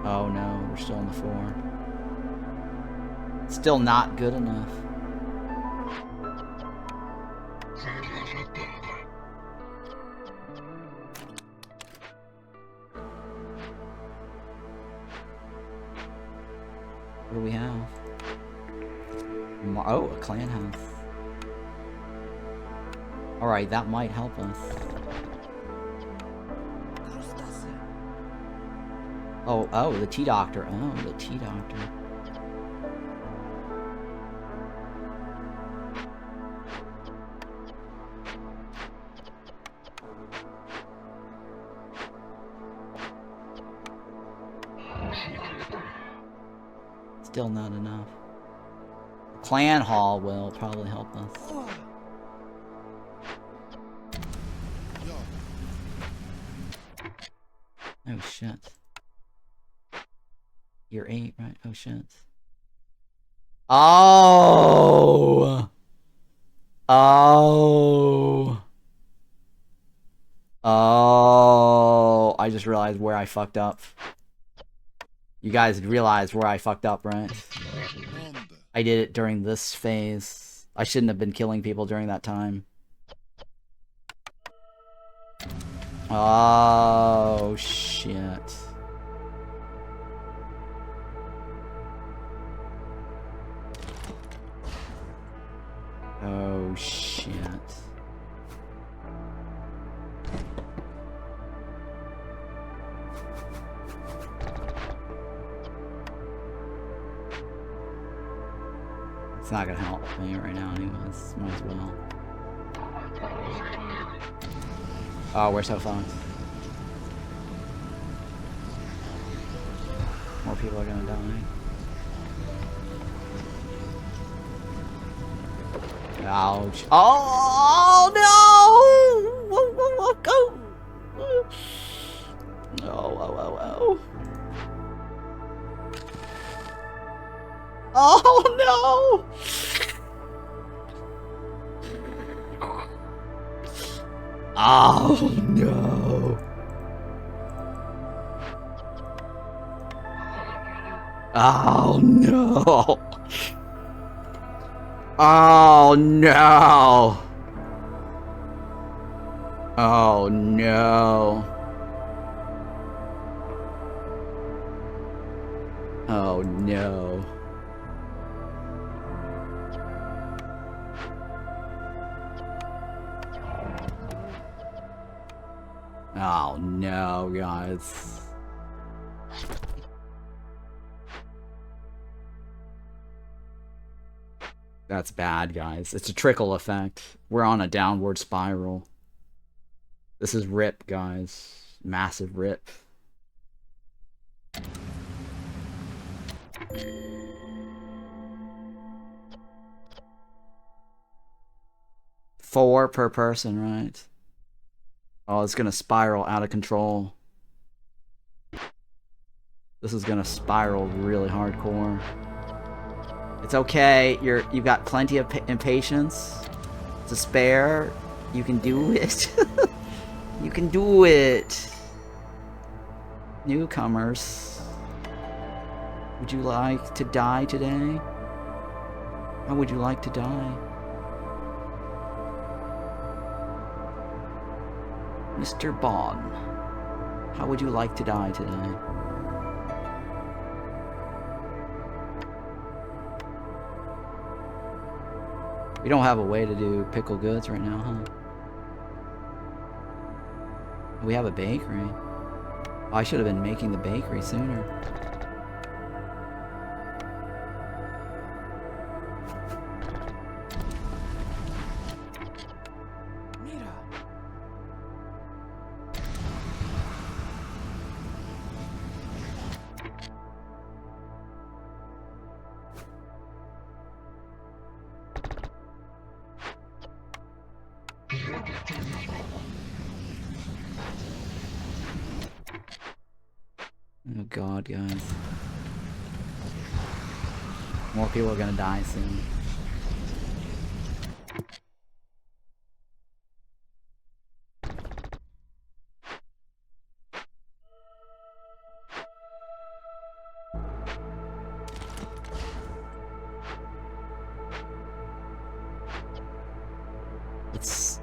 Oh no, we're still on the 4. Still not good enough. What do we have? Oh, a clan house. Alright, that might help us. Oh, the tea doctor. Oh, the tea doctor. Still not enough. Clan hall will probably help us. Oh shit. You're 8, right? Oh shit. Oh! Oh! Oh! I just realized where I fucked up. You guys realized where I fucked up, right? I did it during this phase. I shouldn't have been killing people during that time. Oh, shit. Oh, shit. It's not gonna help me right now anyways. Might as well. Oh, we're so fucked. More people are gonna die. Ouch. Oh no! Whoa, whoa, whoa, go! Oh, oh, oh, oh. Oh no! Oh no! Oh no! Oh no! Oh no! Oh no! Oh no, guys. That's bad, guys. It's a trickle effect. We're on a downward spiral. This is rip, guys. Massive rip. Four per person, right? Oh, it's gonna spiral out of control. This is gonna spiral really hardcore. It's okay. You've got plenty of impatience to spare. You can do it. You can do it. Newcomers, would you like to die today? How would you like to die? Mr. Bond, how would you like to die today? We don't have a way to do pickle goods right now, huh? We have a bakery. Oh, I should have been making the bakery sooner. Oh god, guys. More people are gonna die soon. It's...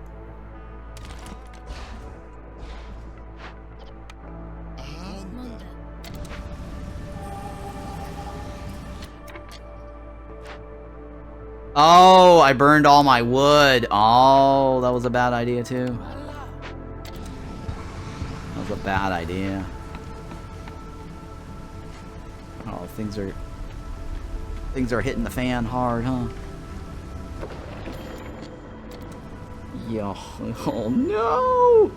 Oh, I burned all my wood. Oh, that was a bad idea too. That was a bad idea. Oh, things are hitting the fan hard, huh? Yo, oh no!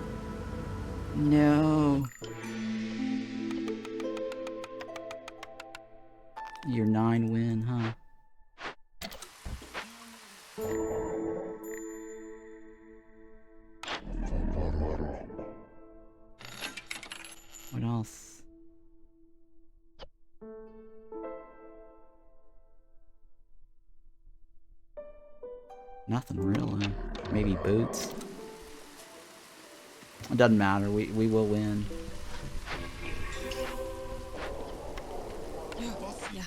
No. Your 9 win, huh? What else? Nothing really. Maybe boots. It doesn't matter. We will win. Yeah.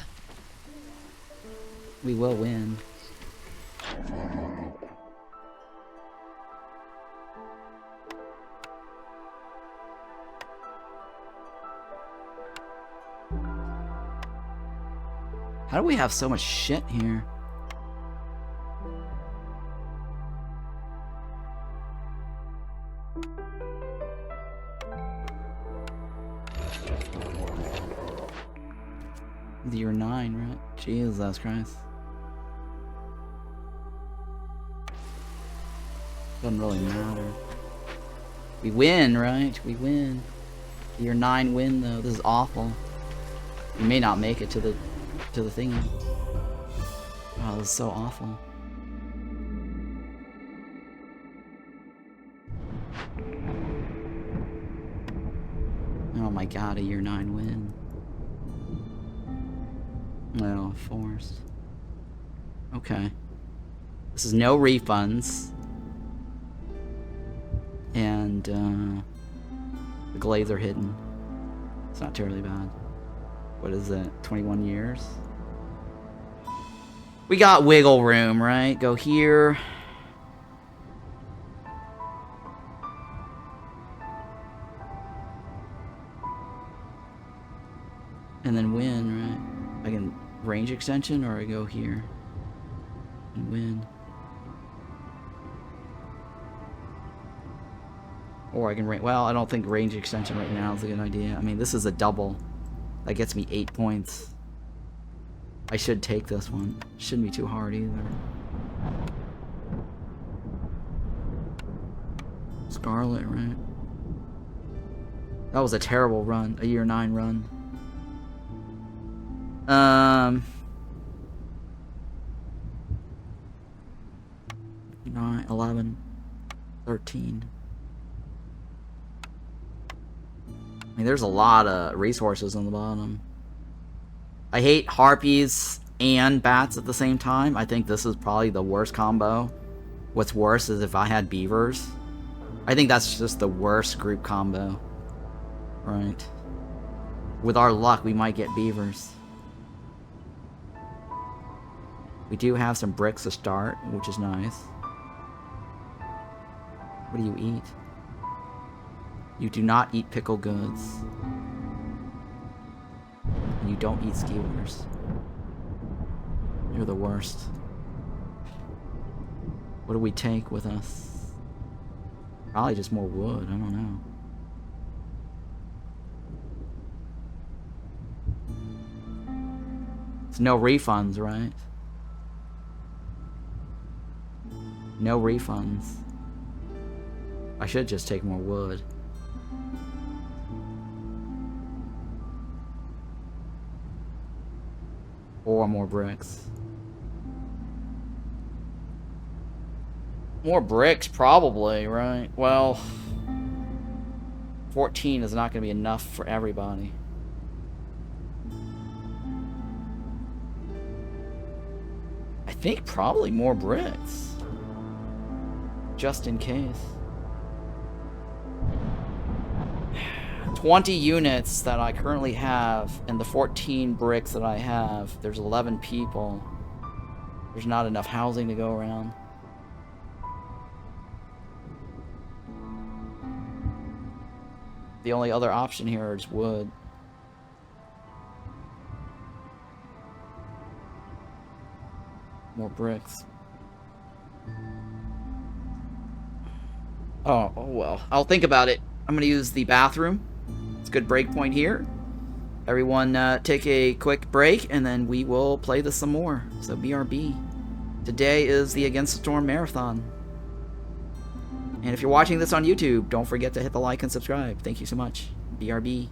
We will win. How do we have so much shit here? Year 9, right? Jesus Christ. Doesn't really matter. We win, right? We win. Year 9 win though. This is awful. We may not make it to the thingy. Oh, this is so awful. Oh my god, a year 9 win. No, forced. Okay. This is no refunds. And, the glades are hidden. It's not terribly bad. What is it? 21 years? We got wiggle room, right? Go here. And then win, right? I can range extension or I go here and win. Or I can well, I don't think range extension right now is a good idea. I mean, this is a double. That gets me 8 points. I should take this one. Shouldn't be too hard either. Scarlet, right? That was a terrible run. A year 9 run. 9, 11, 13. I mean, there's a lot of resources on the bottom. I hate Harpies and Bats at the same time. I think this is probably the worst combo. What's worse is if I had Beavers. I think that's just the worst group combo. Right. With our luck, we might get Beavers. We do have some bricks to start, which is nice. What do you eat? You do not eat pickled goods. And you don't eat skewers. You're the worst. What do we take with us? Probably just more wood, I don't know. It's no refunds, right? No refunds. I should just take more wood. Or more bricks. More bricks, probably, right? Well, 14 is not going to be enough for everybody. I think probably more bricks. Just in case. 20 units that I currently have, and the 14 bricks that I have, there's 11 people. There's not enough housing to go around. The only other option here is wood. More bricks. Oh well. I'll think about it. I'm going to use the bathroom. It's a good break point here. Everyone take a quick break, and then we will play this some more. So BRB. Today is the Against the Storm Marathon. And if you're watching this on YouTube, don't forget to hit the like and subscribe. Thank you so much. BRB.